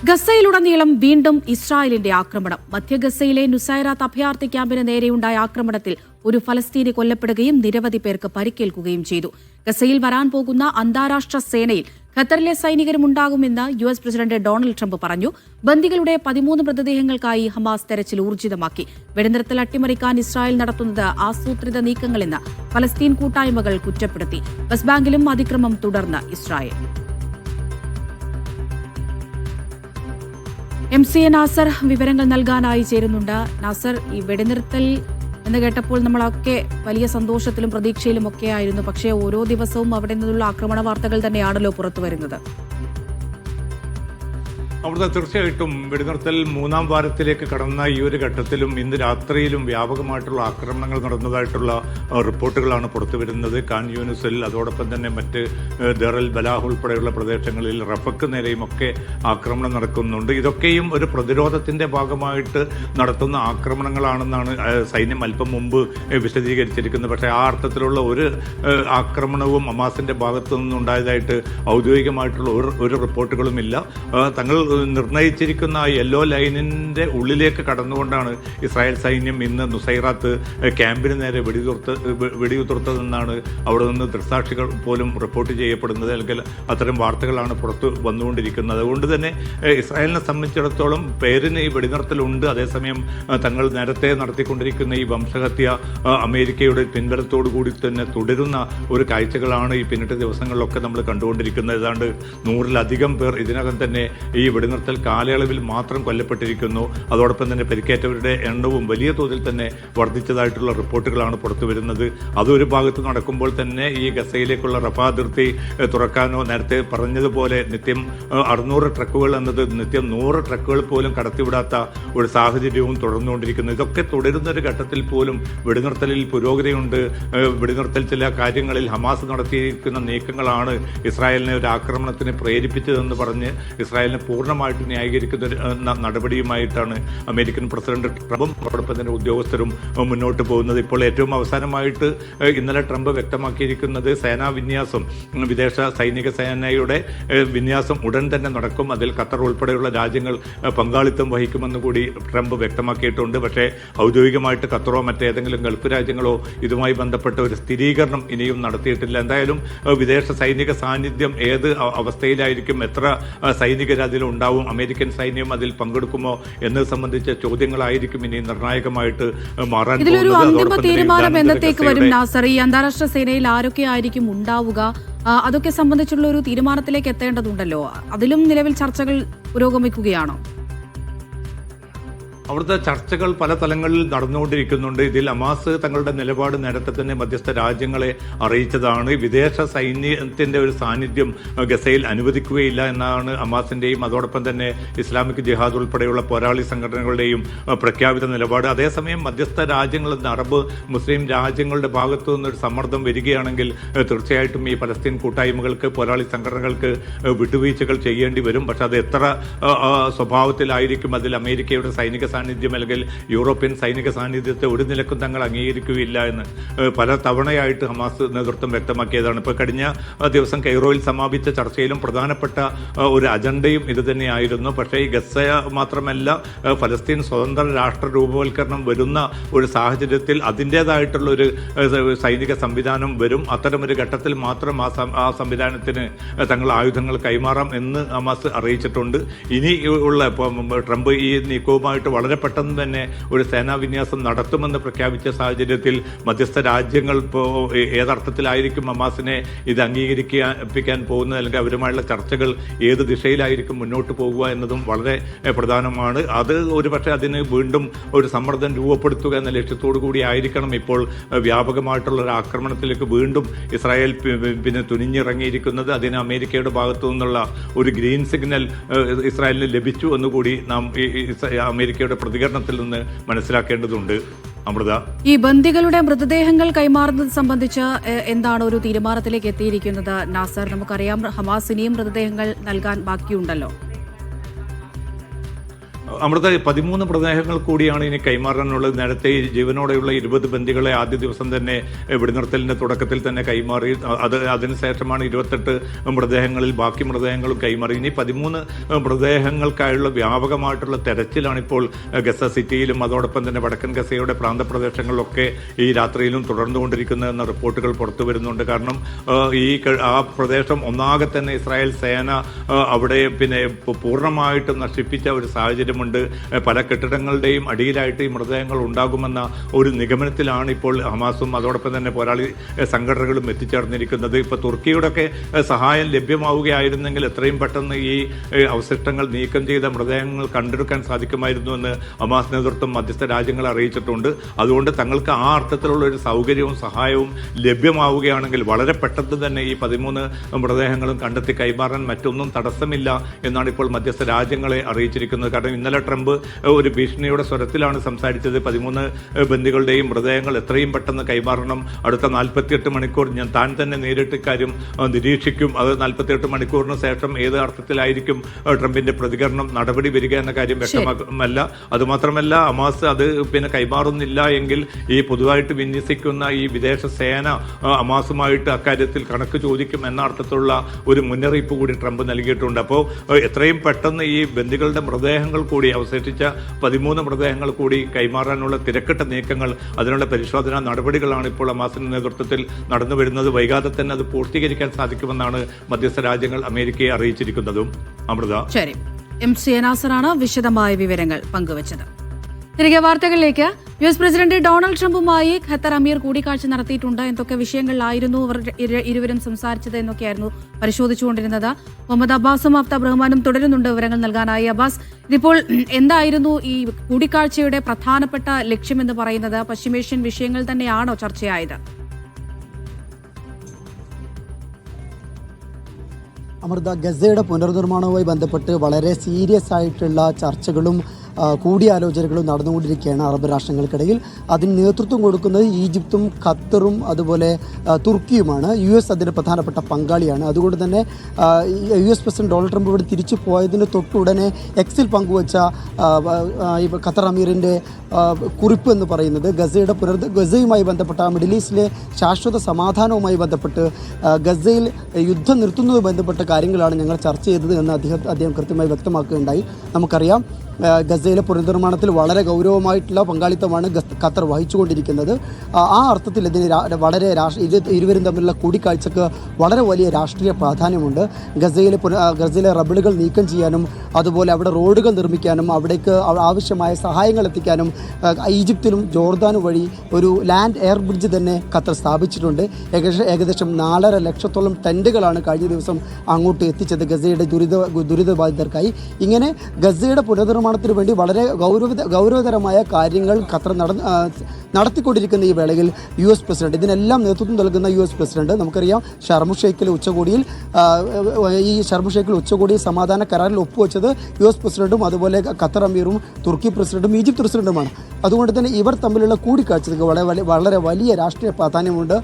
ഗസയിലുടനീളം വീണ്ടും ഇസ്രായേലിന്റെ ആക്രമണം. മധ്യ ഗസയിലെ നുസൈറാത്ത് അഭയാർത്ഥി ക്യാമ്പിന് നേരെയുണ്ടായ ആക്രമണത്തിൽ ഒരു ഫലസ്തീനി കൊല്ലപ്പെടുകയും നിരവധി പേർക്ക് പരിക്കേൽക്കുകയും ചെയ്തു. ഗസയിൽ വരാൻ പോകുന്ന അന്താരാഷ്ട്ര സേനയിൽ ഖത്തറിലെ സൈനികരുമുണ്ടാകുമെന്ന് US പ്രസിഡന്റ് ഡൊണാൾഡ് ട്രംപ് പറഞ്ഞു. ബന്ദികളുടെ 13 മൃതദേഹങ്ങൾക്കായി ഹമാസ് തെരച്ചിൽ ഊർജിതമാക്കി. വെടിനിർത്തൽ അട്ടിമറിക്കാൻ ഇസ്രായേൽ നടത്തുന്നത് ആസൂത്രിത നീക്കങ്ങളെന്ന് ഫലസ്തീൻ കൂട്ടായ്മകൾ കുറ്റപ്പെടുത്തി. വെസ്റ്റ് ബാങ്കിലും അതിക്രമം തുടർന്ന് ഇസ്രായേൽ. MCA നാസർ വിവരങ്ങൾ നൽകാനായി ചേരുന്നുണ്ട്. നാസർ, ഈ വെടിനിർത്തൽ എന്ന് കേട്ടപ്പോൾ നമ്മളൊക്കെ വലിയ സന്തോഷത്തിലും പ്രതീക്ഷയിലും ഒക്കെ ആയിരുന്നു. പക്ഷേ ഓരോ ദിവസവും അവിടെ നിന്നുള്ള ആക്രമണ വാർത്തകൾ തന്നെയാണല്ലോ പുറത്തു വരുന്നത്. അവിടുത്തെ തീർച്ചയായിട്ടും വെടിനിർത്തൽ 3-ാം വാരത്തിലേക്ക് കടന്ന ഈ ഒരു ഘട്ടത്തിലും ഇന്ന് രാത്രിയിലും വ്യാപകമായിട്ടുള്ള ആക്രമണങ്ങൾ നടന്നതായിട്ടുള്ള റിപ്പോർട്ടുകളാണ് പുറത്തുവരുന്നത്. ഖാൻ യൂനിസിൽ, അതോടൊപ്പം തന്നെ മറ്റ് ദറൽ ബലാഹ് ഉൾപ്പെടെയുള്ള പ്രദേശങ്ങളിൽ റഫക്ക് നേരെയും ഒക്കെ ആക്രമണം നടക്കുന്നുണ്ട്. ഇതൊക്കെയും ഒരു പ്രതിരോധത്തിന്റെ ഭാഗമായിട്ട് നടത്തുന്ന ആക്രമണങ്ങളാണെന്നാണ് സൈന്യം അല്പം മുമ്പ് വിശദീകരിച്ചിരിക്കുന്നത്. പക്ഷേ ആ അർത്ഥത്തിലുള്ള ഒരു ആക്രമണവും ഹമാസിന്റെ ഭാഗത്തു നിന്നുണ്ടായതായിട്ട് ഔദ്യോഗികമായിട്ടുള്ള ഒരു റിപ്പോർട്ടുകളുമില്ല. തങ്ങൾ നിർണയിച്ചിരിക്കുന്ന യെല്ലോ ലൈനിന്റെ ഉള്ളിലേക്ക് കടന്നുകൊണ്ടാണ് ഇസ്രായേൽ സൈന്യം ഇന്ന് നുസൈറാത്ത് ക്യാമ്പിന് നേരെ വെടിയുതിർത്തതെന്നാണ് അവിടെ നിന്ന് ദൃക്സാക്ഷികൾ പോലും റിപ്പോർട്ട് ചെയ്യപ്പെടുന്നത്. അല്ലെങ്കിൽ അത്തരം വാർത്തകളാണ് പുറത്തു വന്നുകൊണ്ടിരിക്കുന്നത്. അതുകൊണ്ട് തന്നെ ഇസ്രായേലിനെ സംബന്ധിച്ചിടത്തോളം പേരിന് ഈ വെടിനിർത്തലുണ്ട്. അതേസമയം തങ്ങൾ നേരത്തെ നടത്തിക്കൊണ്ടിരിക്കുന്ന ഈ വംശഹത്യ അമേരിക്കയുടെ പിൻബലത്തോടു കൂടി തന്നെ തുടരുന്ന ഒരു കാഴ്ചകളാണ് ഈ പിന്നിട്ട ദിവസങ്ങളിലൊക്കെ നമ്മൾ കണ്ടുകൊണ്ടിരിക്കുന്നത്. ഏതാണ്ട് 100-ലധികം പേർ ഇതിനകം തന്നെ ഈ വെടിനിർത്തൽ കാലയളവിൽ മാത്രം കൊല്ലപ്പെട്ടിരിക്കുന്നു. അതോടൊപ്പം തന്നെ പരിക്കേറ്റവരുടെ എണ്ണവും വലിയ തോതിൽ തന്നെ വർദ്ധിച്ചതായിട്ടുള്ള റിപ്പോർട്ടുകളാണ് പുറത്തു വരുന്നത്. അതൊരു ഭാഗത്ത് നടക്കുമ്പോൾ തന്നെ ഈ ഗസയിലേക്കുള്ള റഫ അതിർത്തി തുറക്കാനോ, നേരത്തെ പറഞ്ഞതുപോലെ നിത്യം 600 ട്രക്കുകൾ എന്നത് നിത്യം 100 ട്രക്കുകൾ പോലും കടത്തിവിടാത്ത ഒരു സാഹചര്യവും തുടർന്നുകൊണ്ടിരിക്കുന്നു. ഇതൊക്കെ തുടരുന്ന ഒരു ഘട്ടത്തിൽ പോലും വെടിനിർത്തലിൽ പുരോഗതിയുണ്ട്. വെടിനിർത്തൽ ചില കാര്യങ്ങളിൽ ഹമാസ് നടത്തിയിരിക്കുന്ന നീക്കങ്ങളാണ് ഇസ്രായേലിനെ ഒരു ആക്രമണത്തിന് പ്രേരിപ്പിച്ചതെന്ന് പറഞ്ഞ് ഇസ്രായേലിനെ പൂർണ്ണമായിട്ട് ന്യായീകരിക്കുന്ന നടപടിയുമായിട്ടാണ് അമേരിക്കൻ പ്രസിഡന്റ് ട്രംപും അതോടൊപ്പം തന്നെ ഉദ്യോഗസ്ഥരും മുന്നോട്ട് പോകുന്നത്. ഇപ്പോൾ ഏറ്റവും അവസാനമായിട്ട് ഇന്നലെ ട്രംപ് വ്യക്തമാക്കിയിരിക്കുന്നത് സേനാ വിന്യാസം, വിദേശ സൈനിക സേനയുടെ വിന്യാസം ഉടൻ തന്നെ നടക്കും. അതിൽ ഖത്തർ ഉൾപ്പെടെയുള്ള രാജ്യങ്ങൾ പങ്കാളിത്തം വഹിക്കുമെന്ന് കൂടി ട്രംപ് വ്യക്തമാക്കിയിട്ടുണ്ട്. പക്ഷേ ഔദ്യോഗികമായിട്ട് ഖത്തറോ മറ്റേതെങ്കിലും ഗൾഫ് രാജ്യങ്ങളോ ഇതുമായി ബന്ധപ്പെട്ട ഒരു സ്ഥിരീകരണം ഇനിയും നടത്തിയിട്ടില്ല. എന്തായാലും വിദേശ സൈനിക സാന്നിധ്യം ഏത് അവസ്ഥയിലായിരിക്കും, എത്ര സൈനികർ അതിലുണ്ടാവും, അമേരിക്കൻ സൈന്യം അതിൽ പങ്കെടുക്കുമോ എന്നത് സംബന്ധിച്ച ചോദ്യങ്ങളായിരിക്കും ഇനി നിർണായകമായിട്ട് മാറാൻ പോകുന്നത്. ഇതിലൊരു അന്തിമ തീരുമാനം എന്നത്തേക്ക് വരും നാസർ? ഈ അന്താരാഷ്ട്ര സേനയിൽ ആരൊക്കെ ആയിരിക്കും ഉണ്ടാവുക? അതൊക്കെ സംബന്ധിച്ചുള്ള ഒരു തീരുമാനത്തിലേക്ക് എത്തേണ്ടതുണ്ടല്ലോ. അതിലും നിലവിൽ ചർച്ചകൾ പുരോഗമിക്കുകയാണോ? അവിടുത്തെ ചർച്ചകൾ പല തലങ്ങളിൽ നടന്നുകൊണ്ടിരിക്കുന്നുണ്ട്. ഇതിൽ ഹമാസ് തങ്ങളുടെ നിലപാട് നേരത്തെ തന്നെ മധ്യസ്ഥ രാജ്യങ്ങളെ അറിയിച്ചതാണ്. വിദേശ സൈന്യത്തിന്റെ ഒരു സാന്നിധ്യം ഗസയിൽ അനുവദിക്കുകയില്ല എന്നാണ് ഹമാസിന്റെയും അതോടൊപ്പം തന്നെ ഇസ്ലാമിക് ജിഹാദ് ഉൾപ്പെടെയുള്ള പോരാളി സംഘടനകളുടെയും പ്രഖ്യാപിത നിലപാട്. അതേസമയം മധ്യസ്ഥ രാജ്യങ്ങൾ, അറബ് മുസ്ലിം രാജ്യങ്ങളുടെ ഭാഗത്തു നിന്നൊരു സമ്മർദ്ദം വരികയാണെങ്കിൽ തീർച്ചയായിട്ടും ഈ പലസ്തീൻ കൂട്ടായ്മകൾക്ക്, പോരാളി സംഘടനകൾക്ക് വിട്ടുവീഴ്ചകൾ ചെയ്യേണ്ടി വരും. പക്ഷെ അത് എത്ര സ്വഭാവത്തിലായിരിക്കും, അതിൽ അമേരിക്കയുടെ സൈനിക സാന്നിധ്യം അല്ലെങ്കിൽ യൂറോപ്യൻ സൈനിക സാന്നിധ്യത്തെ ഒരു നിലക്കും തങ്ങൾ അംഗീകരിക്കുകയില്ല എന്ന് പല തവണയായിട്ട് ഹമാസ് നേതൃത്വം വ്യക്തമാക്കിയതാണ്. ഇപ്പോൾ കഴിഞ്ഞ ദിവസം കൈറോയിൽ സമാപിച്ച ചർച്ചയിലും പ്രധാനപ്പെട്ട ഒരു അജണ്ടയും ഇത് തന്നെയായിരുന്നു. പക്ഷേ ഈ ഗസ മാത്രമല്ല, ഫലസ്തീൻ സ്വതന്ത്ര രാഷ്ട്ര രൂപവൽക്കരണം വരുന്ന ഒരു സാഹചര്യത്തിൽ അതിൻ്റേതായിട്ടുള്ള ഒരു സൈനിക സംവിധാനം വരും. അത്തരമൊരു ഘട്ടത്തിൽ മാത്രം ആ സംവിധാനത്തിന് തങ്ങൾ ആയുധങ്ങൾ കൈമാറാം എന്ന് ഹമാസ് അറിയിച്ചിട്ടുണ്ട്. ഇനി ഉള്ള ട്രംപ് ഈ നീക്കവുമായിട്ട് വളരെ പെട്ടെന്ന് തന്നെ ഒരു സേനാ വിന്യാസം നടത്തുമെന്ന് പ്രഖ്യാപിച്ച സാഹചര്യത്തിൽ മധ്യസ്ഥ രാജ്യങ്ങൾ ഇപ്പോൾ ഏതർത്ഥത്തിലായിരിക്കും ഹമാസിനെ ഇത് അംഗീകരിക്കാൻ പോകുന്നത്, അല്ലെങ്കിൽ അവരുമായുള്ള ചർച്ചകൾ ഏത് ദിശയിലായിരിക്കും മുന്നോട്ട് പോകുക എന്നതും വളരെ പ്രധാനമാണ്. അത് ഒരുപക്ഷെ അതിന് വീണ്ടും ഒരു സമ്മർദ്ദം രൂപപ്പെടുത്തുക എന്ന ലക്ഷ്യത്തോടു കൂടി ആയിരിക്കണം ഇപ്പോൾ വ്യാപകമായിട്ടുള്ള ഒരു ആക്രമണത്തിലേക്ക് വീണ്ടും ഇസ്രായേൽ പിന്നെ തുനിഞ്ഞിറങ്ങിയിരിക്കുന്നത്. അതിന് അമേരിക്കയുടെ ഭാഗത്തു നിന്നുള്ള ഒരു ഗ്രീൻ സിഗ്നൽ ഇസ്രായേലിന് ലഭിച്ചു എന്നുകൂടി നാം അമേരിക്കയുടെ പ്രതികരണത്തിൽ നിന്ന് മനസ്സിലാക്കേണ്ടതുണ്ട്. അമൃത, ഈ ബന്ദികളുടെ മൃതദേഹങ്ങൾ കൈമാറുന്നത് സംബന്ധിച്ച് എന്താണ് ഒരു തീരുമാനത്തിലേക്ക് എത്തിയിരിക്കുന്നത് നാസർ? നമുക്കറിയാം ഹമാസ് ഇനിയും മൃതദേഹങ്ങൾ നൽകാൻ ബാക്കിയുണ്ടല്ലോ. അമൃത 13 മൃതദേഹങ്ങൾ കൂടിയാണ് ഇനി കൈമാറാനുള്ളത്. നേരത്തെ ജീവനോടെയുള്ള 20 ബന്ദികളെ ആദ്യ ദിവസം തന്നെ വെടിനിർത്തലിന്റെ തുടക്കത്തിൽ തന്നെ കൈമാറി. അതിനുശേഷമാണ് 28 മൃതദേഹങ്ങളിൽ ബാക്കി മൃതദേഹങ്ങളും കൈമാറി. ഇനി 13 മൃതദേഹങ്ങൾക്കായുള്ള വ്യാപകമായിട്ടുള്ള തെരച്ചിലാണ് ഇപ്പോൾ ഗസ സിറ്റിയിലും അതോടൊപ്പം തന്നെ വടക്കൻ ഗസയുടെ പ്രാന്തപ്രദേശങ്ങളിലൊക്കെ ഈ രാത്രിയിലും തുടർന്നുകൊണ്ടിരിക്കുന്നതെന്ന റിപ്പോർട്ടുകൾ പുറത്തു വരുന്നുണ്ട്. കാരണം ആ പ്രദേശം ഒന്നാകെ തന്നെ ഇസ്രായേൽ സേന അവിടെ പൂർണ്ണമായിട്ടും നശിപ്പിച്ച ഒരു സാഹചര്യമുണ്ട്. പല കെട്ടിടങ്ങളുടെയും അടിയിലായിട്ട് ഈ മൃതദേഹങ്ങൾ ഉണ്ടാകുമെന്ന ഒരു നിഗമനത്തിലാണ് ഇപ്പോൾ ഹമാസും അതോടൊപ്പം തന്നെ പോരാളി സംഘടനകളും എത്തിച്ചേർന്നിരിക്കുന്നത്. ഇപ്പോൾ തുർക്കിയുടെയൊക്കെ സഹായം ലഭ്യമാവുകയായിരുന്നെങ്കിൽ എത്രയും പെട്ടെന്ന് ഈ അവശിഷ്ടങ്ങൾ നീക്കം ചെയ്ത മൃതദേഹങ്ങൾ കണ്ടെടുക്കാൻ സാധിക്കുമായിരുന്നുവെന്ന് ഹമാസ് നേതൃത്വം മധ്യസ്ഥ രാജ്യങ്ങളെ അറിയിച്ചിട്ടുണ്ട്. അതുകൊണ്ട് തങ്ങൾക്ക് ആ അർത്ഥത്തിലുള്ള ഒരു സൗകര്യവും സഹായവും ലഭ്യമാവുകയാണെങ്കിൽ വളരെ പെട്ടെന്ന് തന്നെ ഈ 13 മൃതദേഹങ്ങളും കണ്ടെത്തി കൈമാറാൻ മറ്റൊന്നും തടസ്സമില്ല എന്നാണ് ഇപ്പോൾ മധ്യസ്ഥ രാജ്യങ്ങളെ അറിയിച്ചിരിക്കുന്നത്. കാരണം ഇന്നലെ ട്രംപ് ഒരു ഭീഷണിയുടെ സ്വരത്തിലാണ് സംസാരിച്ചത്. 13 ബന്ദികളുടെയും മൃതദേഹങ്ങൾ എത്രയും പെട്ടെന്ന് കൈമാറണം, അടുത്ത 48 മണിക്കൂർ താൻ തന്നെ നേരിട്ട് കാര്യം നിരീക്ഷിക്കും, അത് 48 മണിക്കൂറിന് ശേഷം ഏത് അർത്ഥത്തിലായിരിക്കും ട്രംപിന്റെ പ്രതികരണം, നടപടി വരിക എന്ന കാര്യം വ്യക്തമല്ല. അതുമാത്രമല്ല ഹമാസ് അത് കൈമാറുന്നില്ല എങ്കിൽ ഈ പൊതുവായിട്ട് വിന്യസിക്കുന്ന ഈ വിദേശ സേന ഹമാസുമായിട്ട് അക്കാര്യത്തിൽ കണക്ക് ചോദിക്കും എന്ന അർത്ഥത്തിലുള്ള ഒരു മുന്നറിയിപ്പ് കൂടി ട്രംപ് നൽകിയിട്ടുണ്ട്. അപ്പോൾ എത്രയും പെട്ടെന്ന് ഈ ബന്ദികളുടെ മൃതദേഹങ്ങൾ കൂടി അവശേഷിച്ച 13 മൃതദേഹങ്ങൾ കൂടി കൈമാറാനുള്ള തിരക്കിട്ട നീക്കങ്ങൾ, അതിനുള്ള പരിശോധനാ നടപടികളാണ് ഇപ്പോൾ ഹമാസിന്റെ നേതൃത്വത്തിൽ നടന്നു വരുന്നത്. വൈകാതെ തന്നെ അത് പൂർത്തീകരിക്കാൻ സാധിക്കുമെന്നാണ് മധ്യസ്ഥ രാജ്യങ്ങൾ അമേരിക്കയെ അറിയിച്ചിരിക്കുന്നതും. അമൃത. ശരി, MC നാസറാണ് വിശദമായ വിവരങ്ങൾ പങ്കുവച്ചത്. തിരികെ വാർത്തകളിലേക്ക്. US പ്രസിഡന്റ് ഡൊണാൾഡ് ട്രംപുമായി ഖത്തർ അമീർ കൂടിക്കാഴ്ച നടത്തിയിട്ടുണ്ട്. എന്തൊക്കെ വിഷയങ്ങളിലായിരുന്നു ഇരുവരും സംസാരിച്ചത് എന്നൊക്കെയായിരുന്നു പരിശോധിച്ചുകൊണ്ടിരുന്നത്. മുഹമ്മദ് അബ്ബാസും അഫ്താബ് റഹ്മാനും തുടരുന്നുണ്ട് വിവരങ്ങൾ നൽകാനായി. അബ്ബാസ്, ഇതിപ്പോൾ എന്തായിരുന്നു ഈ കൂടിക്കാഴ്ചയുടെ പ്രധാനപ്പെട്ട ലക്ഷ്യമെന്ന് പറയുന്നത്? പശ്ചിമേഷ്യൻ വിഷയങ്ങൾ തന്നെയാണോ ചർച്ചയായത്? അമൃത, ഗസയുടെ പുനർനിർമ്മാണവുമായി ബന്ധപ്പെട്ട് വളരെ സീരിയസ് ആയിട്ടുള്ള ചർച്ചകളും കൂടിയാലോചനകളും നടന്നുകൊണ്ടിരിക്കുകയാണ് അറബ് രാഷ്ട്രങ്ങൾക്കിടയിൽ. അതിന് നേതൃത്വം കൊടുക്കുന്നത് ഈജിപ്തും ഖത്തറും അതുപോലെ തുർക്കിയുമാണ്. US അതിൻ്റെ പ്രധാനപ്പെട്ട പങ്കാളിയാണ്. അതുകൊണ്ട് തന്നെ US പ്രസിഡന്റ് ഡൊണാൾഡ് ട്രംപ് ഇവിടെ തിരിച്ചു പോയതിന് തൊട്ടുടനെ എക്സിൽ പങ്കുവച്ച ഖത്തർ അമീറിൻ്റെ കുറിപ്പ് എന്ന് പറയുന്നത് ഗസയുമായി ബന്ധപ്പെട്ട മിഡിൽ ഈസ്റ്റിലെ ശാശ്വത സമാധാനവുമായി ബന്ധപ്പെട്ട് ഗസയിൽ യുദ്ധം നിർത്തുന്നതുമായി ബന്ധപ്പെട്ട കാര്യങ്ങളാണ് ഞങ്ങൾ ചർച്ച ചെയ്തത് എന്ന് അദ്ദേഹം കൃത്യമായി വ്യക്തമാക്കുകയുണ്ടായി. നമുക്കറിയാം ഗസയിലെ പുനർനിർമ്മാണത്തിൽ വളരെ ഗൗരവമായിട്ടുള്ള പങ്കാളിത്തമാണ് ഖത്തർ വഹിച്ചുകൊണ്ടിരിക്കുന്നത്. ആ അർത്ഥത്തിൽ ഇതിന് വളരെ ഇരുവരും തമ്മിലുള്ള കൂടിക്കാഴ്ചക്ക് വളരെ വലിയ രാഷ്ട്രീയ പ്രാധാന്യമുണ്ട്. ഗസയിലെ റബിളുകൾ നീക്കം ചെയ്യാനും അതുപോലെ അവിടെ റോഡുകൾ നിർമ്മിക്കാനും അവിടേക്ക് ആവശ്യമായ സഹായങ്ങൾ എത്തിക്കാനും ഈജിപ്തിലും ജോർദാനും വഴി ഒരു ലാൻഡ് എയർ ബ്രിഡ്ജ് തന്നെ ഖത്തർ സ്ഥാപിച്ചിട്ടുണ്ട്. ഏകദേശം 4.5 ലക്ഷത്തോളം ടെൻറ്റുകളാണ് കഴിഞ്ഞ ദിവസം അങ്ങോട്ട് എത്തിച്ചത് ഗസയുടെ ദുരിതബാധിതർക്കായി. ഇങ്ങനെ ഗസയുടെ പുനർനിർമ്മാണത്തിന് വേണ്ടി വളരെ ഗൗരവതരമായ കാര്യങ്ങൾ ഖത്തർ നടത്തിക്കൊണ്ടിരിക്കുന്ന ഈ വേളയിൽ US പ്രസിഡന്റ്, ഇതിനെല്ലാം നേതൃത്വം നൽകുന്ന US പ്രസിഡന്റ്, നമുക്കറിയാം ഷർമു ഷെയ്ഖിലെ ഉച്ചകോടിയിൽ സമാധാന കരാറിൽ ഒപ്പുവെച്ചത് US പ്രസിഡന്റും അതുപോലെ ഖത്തർ അമീറും തുർക്കി പ്രസിഡന്റും ഈജിപ്ത് പ്രസിഡന്റുമാണ്. അതുകൊണ്ട് തന്നെ ഇവർ തമ്മിലുള്ള കൂടിക്കാഴ്ചക്ക് വളരെ വലിയ രാഷ്ട്രീയ പ്രാധാന്യമുണ്ട്.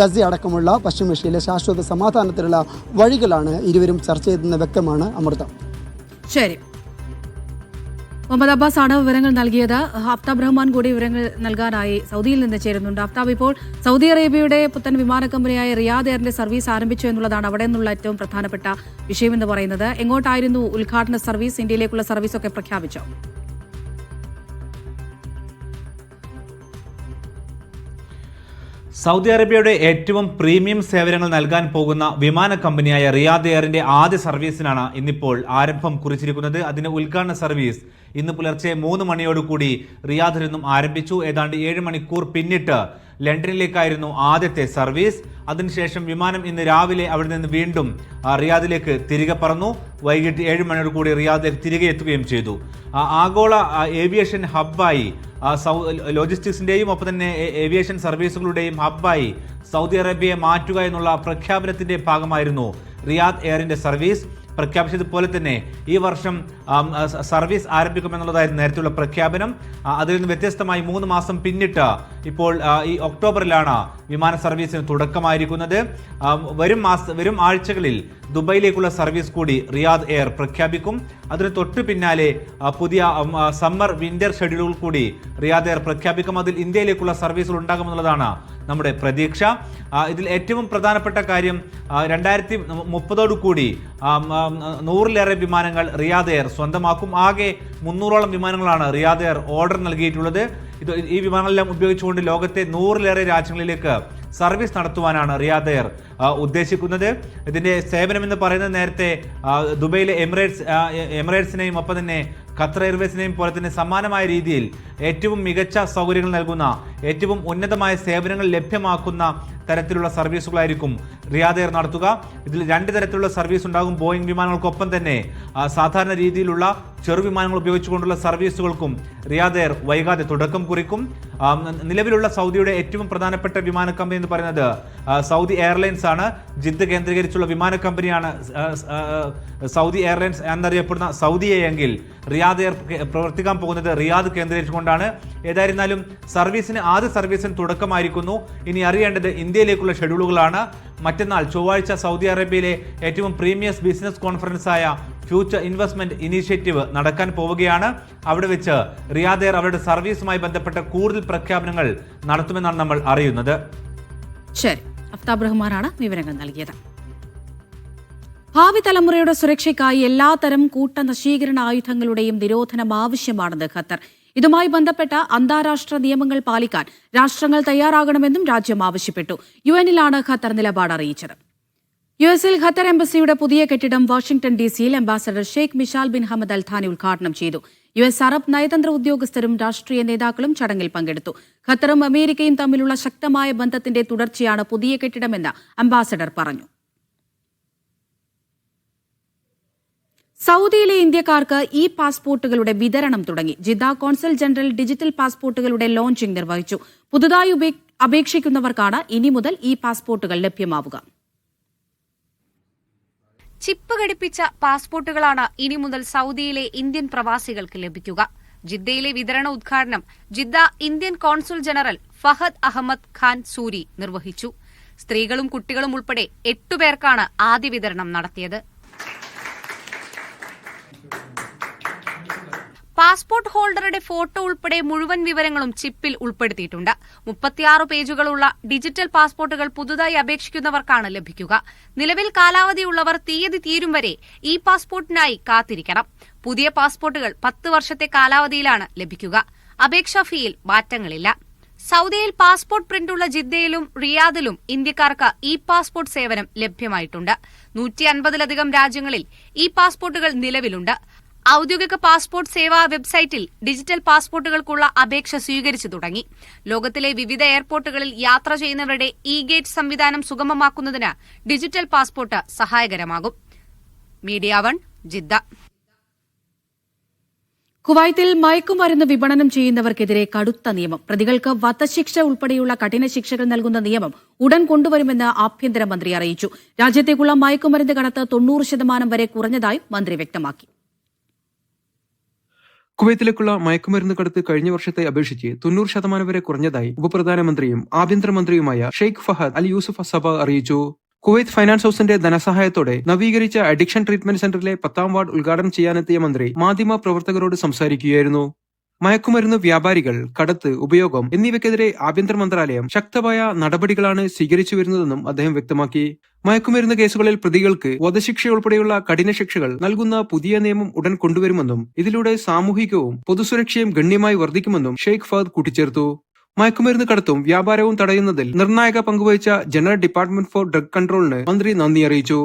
ഗസ അടക്കമുള്ള പശ്ചിമേഷ്യയിലെ ശാശ്വത സമാധാനത്തിലുള്ള വഴികളാണ് ഇരുവരും ചർച്ച ചെയ്തതെന്ന് വ്യക്തമാണ്. അമൃത. ശരി, മുഹമ്മദ് അബ്ബാസ് ആണ് വിവരങ്ങൾ നൽകിയത്. അഫ്താബ് റഹ്മാൻ കൂടി വിവരങ്ങൾ നൽകാനായി സൗദിയിൽ നിന്ന് ചേരുന്നുണ്ട്. അഫ്താബ്, ഇപ്പോൾ സൗദി അറേബ്യയുടെ പുത്തൻ വിമാന കമ്പനിയായ റിയാദ് എയറിന്റെ സർവീസ് ആരംഭിച്ചു എന്നുള്ളതാണ് അവിടെ നിന്നുള്ള ഏറ്റവും പ്രധാനപ്പെട്ട വിഷയമെന്ന് പറയുന്നത്. എങ്ങോട്ടായിരുന്നു ഉദ്ഘാടന സർവീസ്? ഇന്ത്യയിലേക്കുള്ള സർവീസൊക്കെ പ്രഖ്യാപിച്ചോ? സൗദി അറേബ്യയുടെ ഏറ്റവും പ്രീമിയം സേവനങ്ങൾ നൽകാൻ പോകുന്ന വിമാന കമ്പനിയായ റിയാദ് എയറിന്റെ ആദ്യ സർവീസിനാണ് ഇന്നിപ്പോൾ ആരംഭം കുറിച്ചിരിക്കുന്നത്. അതിന്റെ ഉദ്ഘാടന സർവീസ് ഇന്ന് പുലർച്ചെ 3 മണിയോടുകൂടി റിയാദിൽ നിന്നും ആരംഭിച്ചു. ഏതാണ്ട് 7 മണിക്കൂർ പിന്നിട്ട് ലണ്ടനിലേക്കായിരുന്നു ആദ്യത്തെ സർവീസ്. അതിനുശേഷം വിമാനം ഇന്ന് രാവിലെ അവിടെ നിന്ന് വീണ്ടും റിയാദിലേക്ക് തിരികെ പറന്നു. വൈകിട്ട് 7 മണിയോടുകൂടി റിയാദിലേക്ക് തിരികെ എത്തുകയും ചെയ്തു. ആഗോള ഏവിയേഷൻ ഹബ്ബായി ലോജിസ്റ്റിക്സിൻ്റെയും ഒപ്പം തന്നെ ഏവിയേഷൻ സർവീസുകളുടെയും ഹബ്ബായി സൗദി അറേബ്യയെ മാറ്റുക എന്നുള്ള പ്രഖ്യാപനത്തിൻ്റെ ഭാഗമായിരുന്നു റിയാദ് എയറിൻ്റെ സർവീസ്. പ്രഖ്യാപിച്ചതുപോലെ തന്നെ ഈ വർഷം സർവീസ് ആരംഭിക്കുമെന്നുള്ളതായിരുന്നു നേരത്തെയുള്ള പ്രഖ്യാപനം. അതിൽ നിന്ന് വ്യത്യസ്തമായി 3 മാസം പിന്നിട്ട് ഇപ്പോൾ ഈ ഒക്ടോബറിലാണ് വിമാന സർവീസിന് തുടക്കമായിരിക്കുന്നത്. വരും ആഴ്ചകളിൽ ദുബൈയിലേക്കുള്ള സർവീസ് കൂടി റിയാദ് എയർ പ്രഖ്യാപിക്കും. അതിന് തൊട്ടു പിന്നാലെ പുതിയ സമ്മർ വിന്റർ ഷെഡ്യൂളുകൾ കൂടി റിയാദ് എയർ പ്രഖ്യാപിക്കും. അതിൽ ഇന്ത്യയിലേക്കുള്ള സർവീസുകൾ ഉണ്ടാകുമെന്നുള്ളതാണ് നമ്മുടെ പ്രതീക്ഷ. ഇതിൽ ഏറ്റവും പ്രധാനപ്പെട്ട കാര്യം 2030 കൂടി 100-ലേറെ വിമാനങ്ങൾ റിയാദ് എയർ സ്വന്തമാക്കും. ആകെ 300ഓളം വിമാനങ്ങളാണ് റിയാദ് എയർ ഓർഡർ നൽകിയിട്ടുള്ളത്. ഈ വിമാനങ്ങളെല്ലാം ഉപയോഗിച്ചുകൊണ്ട് ലോകത്തെ 100-ലേറെ രാജ്യങ്ങളിലേക്ക് സർവീസ് നടത്തുവാനാണ് റിയാദ് എയർ ഉദ്ദേശിക്കുന്നത്. ഇതിന്റെ സേവനം എന്ന് പറയുന്നത് നേരത്തെ ദുബൈയിലെ എമിറേറ്റ്സിനെയും ഒപ്പം തന്നെ ഖത്തർ എയർവേസിനെയും പോലെ തന്നെ സമാനമായ രീതിയിൽ ഏറ്റവും മികച്ച സൗകര്യങ്ങൾ നൽകുന്ന, ഏറ്റവും ഉന്നതമായ സേവനങ്ങൾ ലഭ്യമാക്കുന്ന തരത്തിലുള്ള സർവീസുകളായിരിക്കും റിയാദ് എയർ നടത്തുക. ഇതിൽ 2 തരത്തിലുള്ള സർവീസ് ഉണ്ടാകും. ബോയിങ് വിമാനങ്ങൾക്കൊപ്പം തന്നെ സാധാരണ രീതിയിലുള്ള ചെറുവിമാനങ്ങൾ ഉപയോഗിച്ചുകൊണ്ടുള്ള സർവീസുകൾക്കും റിയാദ് എയർ വൈകാതെ തുടക്കം കുറിക്കും. നിലവിലുള്ള സൗദിയുടെ ഏറ്റവും പ്രധാനപ്പെട്ട വിമാന കമ്പനി എന്ന് പറയുന്നത് സൗദി എയർലൈൻസ് ആണ്. ജിദ്ദ കേന്ദ്രീകരിച്ചുള്ള വിമാന കമ്പനിയാണ് സൗദി എയർലൈൻസ് എന്നറിയപ്പെടുന്ന സൗദിയെ എങ്കിൽ റിയാദ് എയർ പ്രവർത്തിക്കാൻ പോകുന്നത് റിയാദ് കേന്ദ്രീകരിച്ചുകൊണ്ടാണ്. ഏതായിരുന്നാലും ആദ്യ സർവീസിന് തുടക്കമായിരിക്കുന്നു. ഇനി അറിയേണ്ടത് ഇന്ത്യയിലേക്കുള്ള ഷെഡ്യൂളുകളാണ്. മറ്റന്നാൾ ചൊവ്വാഴ്ച സൗദി അറേബ്യയിലെ ഏറ്റവും premiums business കോൺഫറൻസായ future investment initiative നടക്കാൻ പോവുകയാണ്. അവിടെ വെച്ച് റിയാദ് എയർ അവരുടെ സർവീസുമായി ബന്ധപ്പെട്ട കൂടുതൽ പ്രഖ്യാപനങ്ങൾ നടത്തുമെന്നാണ് നമ്മൾ അറിയുന്നത്. ശരി, അഫ്താബ് റഹ്മാനാണ് വിവരങ്ങൾ നൽകിയത്. ഭാവി തലമുറയുടെ സുരക്ഷയ്ക്കായി എല്ലാത്തരം കൂട്ടനശീകരണ ആയുധങ്ങളുടെയും നിരോധനം ആവശ്യമാണെന്ന് ഖത്തർ. ഇതുമായി ബന്ധപ്പെട്ട അന്താരാഷ്ട്ര നിയമങ്ങൾ പാലിക്കാൻ രാഷ്ട്രങ്ങൾ തയ്യാറാകണമെന്നും രാജ്യം ആവശ്യപ്പെട്ടു. യുഎന്നിലാണ് ഖത്തർ നിലപാട് അറിയിച്ചത്. യുഎസിൽ ഖത്തർ എംബസിയുടെ പുതിയ കെട്ടിടം വാഷിംഗ്ടൺ ഡിസിയിൽ ambassador Sheikh Mishal bin Hamad Al Thani ഉദ്ഘാടനം ചെയ്തു. യുഎസ് അറബ് നയതന്ത്ര ഉദ്യോഗസ്ഥരും രാഷ്ട്രീയ നേതാക്കളും ചടങ്ങിൽ പങ്കെടുത്തു. ഖത്തറും അമേരിക്കയും തമ്മിലുള്ള ശക്തമായ ബന്ധത്തിന്റെ തുടർച്ചയാണ് പുതിയ കെട്ടിടമെന്ന് അംബാസഡർ പറഞ്ഞു. സൗദിയിലെ ഇന്ത്യക്കാർക്ക് ഇ പാസ്പോർട്ടുകളുടെ വിതരണം തുടങ്ങി. ജിദ്ദ കോൺസൽ ജനറൽ ഡിജിറ്റൽ പാസ്പോർട്ടുകളുടെ ലോഞ്ചിംഗ് നിർവഹിച്ചു. പുതുതായി അപേക്ഷിക്കുന്നവർക്കാണ് ഇനി മുതൽ ഇ പാസ്പോർട്ടുകൾ ലഭ്യമാവുക. ചിപ്പ് ഘടിപ്പിച്ച പാസ്പോർട്ടുകളാണ് ഇനി മുതൽ സൗദിയിലെ ഇന്ത്യൻ പ്രവാസികൾക്ക് ലഭിക്കുക. ജിദ്ദയിലെ വിതരണ ഉദ്ഘാടനം Jeddah Indian consul general Fahad Ahmad Khan Suri നിർവഹിച്ചു. സ്ത്രീകളും കുട്ടികളും ഉൾപ്പെടെ 8 പേർക്കാണ് ആദ്യ വിതരണം നടത്തിയത്. പാസ്പോർട്ട് ഹോൾഡറുടെ ഫോട്ടോ ഉൾപ്പെടെ മുഴുവൻ വിവരങ്ങളും ചിപ്പിൽ ഉൾപ്പെടുത്തിയിട്ടുണ്ട്. 36 പേജുകളുള്ള ഡിജിറ്റൽ പാസ്പോർട്ടുകൾ പുതുതായി അപേക്ഷിക്കുന്നവർക്കാണ് ലഭിക്കുക. നിലവിൽ കാലാവധിയുള്ളവർ തീയതി തീരും വരെ ഈ പാസ്പോർട്ടിനായി കാത്തിരിക്കണം. പുതിയ പാസ്പോർട്ടുകൾ 10 വർഷത്തെ കാലാവധിയിലാണ് ലഭിക്കുക. അപേക്ഷാ ഫീയിൽ മാറ്റങ്ങളില്ല. സൗദിയിൽ പാസ്പോർട്ട് പ്രിന്റുള്ള ജിദ്ദയിലും റിയാദിലും ഇന്ത്യക്കാർക്ക് ഇ പാസ്പോർട്ട് സേവനം ലഭ്യമായിട്ടുണ്ട്. 150-ലധികം രാജ്യങ്ങളിൽ ഈ പാസ്പോർട്ടുകൾ നിലവിലുണ്ട്. ഔദ്യോഗിക പാസ്പോർട്ട് സേവാ വെബ്സൈറ്റിൽ ഡിജിറ്റൽ പാസ്പോർട്ടുകൾക്കുള്ള അപേക്ഷ സ്വീകരിച്ചു തുടങ്ങി. ലോകത്തിലെ വിവിധ എയർപോർട്ടുകളിൽ യാത്ര ചെയ്യുന്നവരുടെ ഇ ഗേറ്റ് സംവിധാനം സുഗമമാക്കുന്നതിന് ഡിജിറ്റൽ പാസ്പോർട്ട് സഹായകരമാകും. Media 1 Jeddah. കുവൈത്തിൽ മയക്കുമരുന്ന് വിപണനം ചെയ്യുന്നവർക്കെതിരെ കടുത്ത നിയമം. പ്രതികൾക്ക് വധശിക്ഷ ഉൾപ്പെടെയുള്ള കഠിന ശിക്ഷകൾ നൽകുന്ന നിയമം ഉടൻ കൊണ്ടുവരുമെന്ന് ആഭ്യന്തരമന്ത്രി അറിയിച്ചു. രാജ്യത്തേക്കുള്ള മയക്കുമരുന്ന് കടത്ത് 90% വരെ കുറഞ്ഞതായും മന്ത്രി വ്യക്തമാക്കി. കുവൈത്തിലേക്കുള്ള മയക്കുമരുന്ന് കടത്ത് കഴിഞ്ഞ വർഷത്തെ അപേക്ഷിച്ച് 90% വരെ കുറഞ്ഞതായി ഉപപ്രധാനമന്ത്രിയും ആഭ്യന്തരമന്ത്രിയുമായ ഷെയ്ഖ് ഫഹദ് അൽ യൂസുഫ് അസബ അറിയിച്ചു. കുവൈത്ത് ഫൈനാൻസ് ഹൌസിന്റെ ധനസഹായത്തോടെ നവീകരിച്ച അഡിക്ഷൻ ട്രീറ്റ്മെന്റ് സെന്ററിലെ 10ാം വാർഡ് ഉദ്ഘാടനം ചെയ്യാനെത്തിയ മന്ത്രി മാധ്യമ പ്രവർത്തകരോട് സംസാരിക്കുകയായിരുന്നു. മയക്കുമരുന്ന് വ്യാപാരികൾ, കടത്ത്, ഉപയോഗം എന്നിവയ്ക്കെതിരെ ആഭ്യന്തര മന്ത്രാലയം ശക്തമായ നടപടികളാണ് സ്വീകരിച്ചു വരുന്നതെന്നും അദ്ദേഹം വ്യക്തമാക്കി. മയക്കുമരുന്ന് കേസുകളിൽ പ്രതികൾക്ക് വധശിക്ഷ ഉൾപ്പെടെയുള്ള കഠിന ശിക്ഷകൾ നൽകുന്ന പുതിയ നിയമം ഉടൻ കൊണ്ടുവരുമെന്നും ഇതിലൂടെ സാമൂഹികവും പൊതുസുരക്ഷയും ഗണ്യമായി വർദ്ധിക്കുമെന്നും ഷെയ്ഖ് ഫഹദ് കൂട്ടിച്ചേർത്തു. മയക്കുമരുന്ന് കടത്തും വ്യാപാരവും തടയുന്നതിൽ നിർണായക പങ്കുവഹിച്ച ജനറൽ ഡിപ്പാർട്ട്മെന്റ് ഫോർ ഡ്രഗ് കൺട്രോളിന് മന്ത്രി നന്ദി അറിയിച്ചു.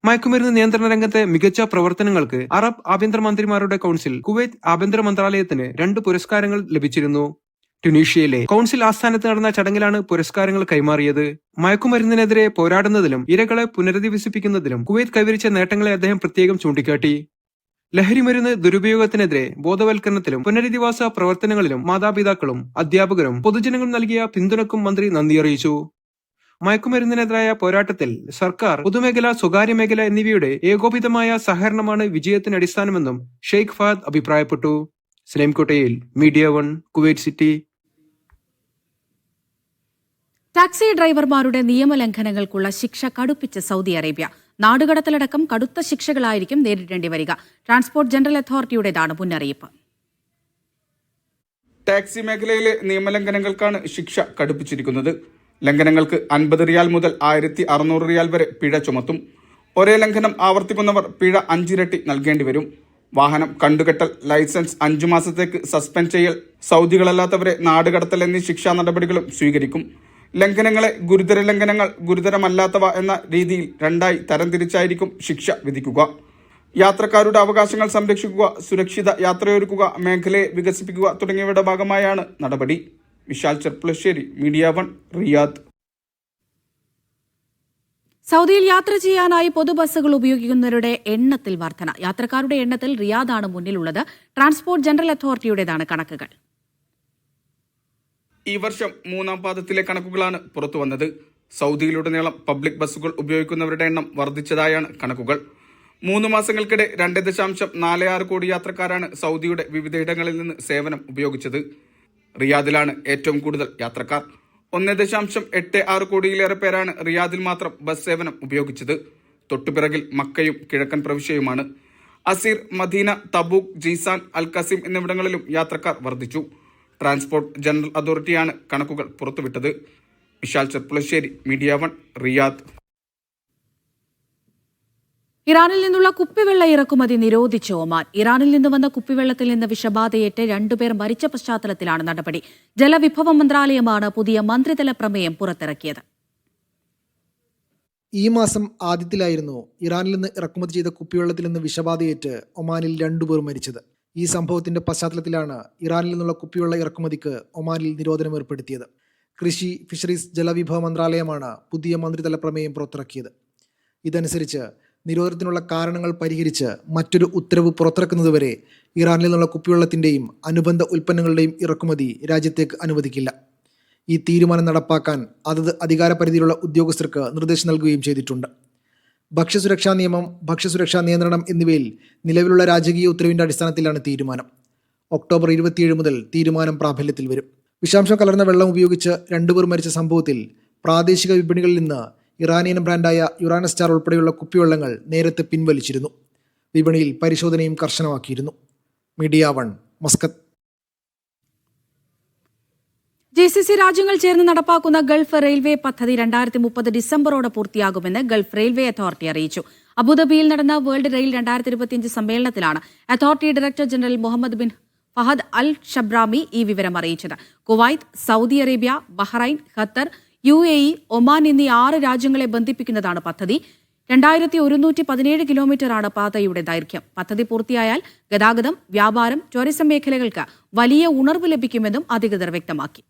മയക്കുമരുന്ന് നിയന്ത്രണ രംഗത്തെ മികച്ച പ്രവർത്തനങ്ങൾക്ക് അറബ് ആഭ്യന്തരമന്ത്രിമാരുടെ കൌൺസിൽ കുവൈത്ത് ആഭ്യന്തര മന്ത്രാലയത്തിന് 2 പുരസ്കാരങ്ങൾ ലഭിച്ചിരുന്നു. ട്യൂണീഷ്യയിലെ കൌൺസിൽ ആസ്ഥാനത്ത് നടന്ന ചടങ്ങിലാണ് പുരസ്കാരങ്ങൾ കൈമാറിയത്. മയക്കുമരുന്നിനെതിരെ പോരാടുന്നതിലും ഇരകളെ പുനരധിവസിപ്പിക്കുന്നതിലും കുവൈത്ത് കൈവരിച്ച നേട്ടങ്ങളെ അദ്ദേഹം പ്രത്യേകം ചൂണ്ടിക്കാട്ടി. ലഹരിമരുന്ന് ദുരുപയോഗത്തിനെതിരെ ബോധവൽക്കരണത്തിലും പുനരധിവാസ പ്രവർത്തനങ്ങളിലും മാതാപിതാക്കളും അധ്യാപകരും പൊതുജനങ്ങളും നൽകിയ പിന്തുണക്കും മന്ത്രി നന്ദി അറിയിച്ചു. മയക്കുമരുന്നിനെതിരായ പോരാട്ടത്തിൽ സർക്കാർ, പൊതുമേഖല, സ്വകാര്യ മേഖല എന്നിവയുടെ ഏകോപിതമായ സഹകരണമാണ് വിജയത്തിന് അടിസ്ഥാനമെന്നും ഷെയ്ഖ് ഫഹദ് അഭിപ്രായപ്പെട്ടു. സലേംകോട്ടയിൽ മീഡിയ 1, കുവൈറ്റ് സിറ്റി. ടാക്സി ഡ്രൈവർമാരുടെ നിയമലംഘനങ്ങൾക്കുള്ള ശിക്ഷ കടുപ്പിച്ച് സൗദി അറേബ്യ. നാടുകടത്തലടക്കം കടുത്ത ശിക്ഷകളായിരിക്കും നേരിടേണ്ടി വരിക. ട്രാൻസ്പോർട്ട് ജനറൽ അതോറിറ്റിയുടേതാണ് മുന്നറിയിപ്പ്. ടാക്സി മേഖലയിലെ നിയമലംഘനങ്ങൾക്കാണ് ശിക്ഷ കടുപ്പിച്ചിരിക്കുന്നത്. ലംഘനങ്ങൾക്ക് 50 റിയാൽ മുതൽ 1600 റിയാൽ വരെ പിഴ ചുമത്തും. ഒരേ ലംഘനം ആവർത്തിക്കുന്നവർ പിഴ 5 ഇരട്ടി നൽകേണ്ടി വരും. വാഹനം കണ്ടുകെട്ടൽ, ലൈസൻസ് 5 മാസത്തേക്ക് സസ്പെൻഡ് ചെയ്യൽ, സൗദികളല്ലാത്തവരെ നാടുകടത്തൽ എന്നീ ശിക്ഷാ നടപടികളും സ്വീകരിക്കും. ലംഘനങ്ങളെ ഗുരുതര ലംഘനങ്ങൾ, ഗുരുതരമല്ലാത്തവ എന്ന രീതിയിൽ 2ആയി തരംതിരിച്ചായിരിക്കും ശിക്ഷ വിധിക്കുക. യാത്രക്കാരുടെ അവകാശങ്ങൾ സംരക്ഷിക്കുക, സുരക്ഷിത യാത്രയൊരുക്കുക, മേഖലയെ വികസിപ്പിക്കുക തുടങ്ങിയവയുടെ ഭാഗമായാണ് നടപടി. Vishal Cherpulassery, media 1, Riyadh. സൗദിയിൽ യാത്ര ചെയ്യാനായി പൊതുബസ്സുകൾ ഉപയോഗിക്കുന്നവരുടെ എണ്ണത്തിൽ വർധന. യാത്രക്കാരുടെ എണ്ണത്തിൽ റിയാദാണ് മുന്നിലുള്ളത്. ട്രാൻസ്പോർട്ട് ജനറൽ അതോറിറ്റിയുടേതാണ് കണക്കുകൾ. ഈ വർഷം 3ാം പാദത്തിലെ കണക്കുകളാണ് പുറത്തുവന്നത്. സൗദിയിലുടനീളം പബ്ലിക് ബസ്സുകൾ ഉപയോഗിക്കുന്നവരുടെ എണ്ണം വർദ്ധിച്ചതായാണ് കണക്കുകൾ. 3 മാസങ്ങൾക്കിടെ 2.46 കോടി യാത്രക്കാരാണ് സൗദിയുടെ വിവിധയിടങ്ങളിൽ നിന്ന് സേവനം ഉപയോഗിച്ചത്. റിയാദിലാണ് ഏറ്റവും കൂടുതൽ യാത്രക്കാർ. 1.86 കോടിയിലേറെ പേരാണ് റിയാദിൽ മാത്രം ബസ് സേവനം ഉപയോഗിച്ചത്. തൊട്ടുപിറകിൽ മക്കയും കിഴക്കൻ പ്രവിശ്യയുമാണ്. അസീർ, മദീന, തബൂക്ക്, ജീസാൻ, അൽ കസീം എന്നിവിടങ്ങളിലും യാത്രക്കാർ വർദ്ധിച്ചു. ട്രാൻസ്പോർട്ട് ജനറൽ അതോറിറ്റിയാണ് കണക്കുകൾ പുറത്തുവിട്ടത്. Vishal Cherpulassery, media 1, Riyadh. ഇറാനിൽ നിന്നുള്ള കുപ്പിവെള്ള ഇറക്കുമതി നിരോധിച്ച് ഒമാൻ. ഇറാനിൽ നിന്ന് വന്ന കുപ്പിവെള്ളത്തിൽ നിന്ന് വിഷബാധയേറ്റ് 2 പേർ മരിച്ച പശ്ചാത്തലത്തിലാണ് നടപടി. ജലവിഭവ മന്ത്രാലയമാണ് പുതിയ മന്ത്രിതല പ്രമേയം പുറത്തിറക്കിയത്. ഈ മാസം ആദ്യത്തിലായിരുന്നു ഇറാനിൽ നിന്ന് ഇറക്കുമതി ചെയ്ത കുപ്പിവെള്ളത്തിൽ നിന്ന് വിഷബാധയേറ്റ് ഒമാനിൽ 2 പേർ മരിച്ചത്. ഈ സംഭവത്തിന്റെ പശ്ചാത്തലത്തിലാണ് ഇറാനിൽ നിന്നുള്ള കുപ്പിവെള്ള ഇറക്കുമതിക്ക് ഒമാനിൽ നിരോധനം ഏർപ്പെടുത്തിയത്. കൃഷി, ഫിഷറീസ്, ജലവിഭവ മന്ത്രാലയമാണ് പുതിയ മന്ത്രിതല പ്രമേയം പുറത്തിറക്കിയത്. ഇതനുസരിച്ച് നിരോധനത്തിനുള്ള കാരണങ്ങൾ പരിഹരിച്ച് മറ്റൊരു ഉത്തരവ് പുറത്തിറക്കുന്നതുവരെ ഇറാനിൽ നിന്നുള്ള കുപ്പിവെള്ളത്തിൻ്റെയും അനുബന്ധ ഉൽപ്പന്നങ്ങളുടെയും ഇറക്കുമതി രാജ്യത്തേക്ക് അനുവദിക്കില്ല. ഈ തീരുമാനം നടപ്പാക്കാൻ അതത് അധികാരപരിധിയിലുള്ള ഉദ്യോഗസ്ഥർക്ക് നിർദ്ദേശം നൽകുകയും ചെയ്തിട്ടുണ്ട്. ഭക്ഷ്യസുരക്ഷാ നിയമം, ഭക്ഷ്യസുരക്ഷാ നിയന്ത്രണം എന്നിവയിൽ നിലവിലുള്ള രാജകീയ ഉത്തരവിൻ്റെ അടിസ്ഥാനത്തിലാണ് തീരുമാനം. ഒക്ടോബർ 27 മുതൽ തീരുമാനം പ്രാബല്യത്തിൽ വരും. വിഷാംശം കലർന്ന വെള്ളം ഉപയോഗിച്ച് 2 പേർ മരിച്ച സംഭവത്തിൽ പ്രാദേശിക വിപണികളിൽ നിന്ന് ഇറാനിയൻ ബ്രാൻഡായ യുറാനസ്റ്റാർ ഉൾപ്പെടെയുള്ള കുപ്പിവെള്ളങ്ങൾ നേരത്തെ പിൻവലിച്ചിരുന്നു. വിപണിയിൽ പരിശോധനയും കർശനമാക്കിയിരുന്നു. Media 1, Muscat. GCC രാജ്യങ്ങൾ ചേർന്ന് നടപ്പാക്കുന്ന ഗൾഫ് റെയിൽവേ പദ്ധതി 2030 ഡിസംബറോടെ പൂർത്തിയാകുമെന്ന് ഗൾഫ് റെയിൽവേ അതോറിറ്റി അറിയിച്ചു. അബുദാബിയിൽ നടന്ന വേൾഡ് റെയിൽ 2025 സമ്മേളനത്തിലാണ് authority director general Muhammad bin Fahad Al Shabrami ഈ വിവരം അറിയിച്ചത്. Kuwait, Saudi Arabia, Bahrain, Qatar, UAE, Oman എന്നീ 6 രാജ്യങ്ങളെ ബന്ധിപ്പിക്കുന്നതാണ് പദ്ധതി. 2117 കിലോമീറ്ററാണ് പാതയുടെ ദൈർഘ്യം. പദ്ധതി പൂർത്തിയായാൽ ഗതാഗതം, വ്യാപാരം, ടൂറിസം മേഖലകൾക്ക് വലിയ ഉണർവ് ലഭിക്കുമെന്നും അധികൃതർ വ്യക്തമാക്കി.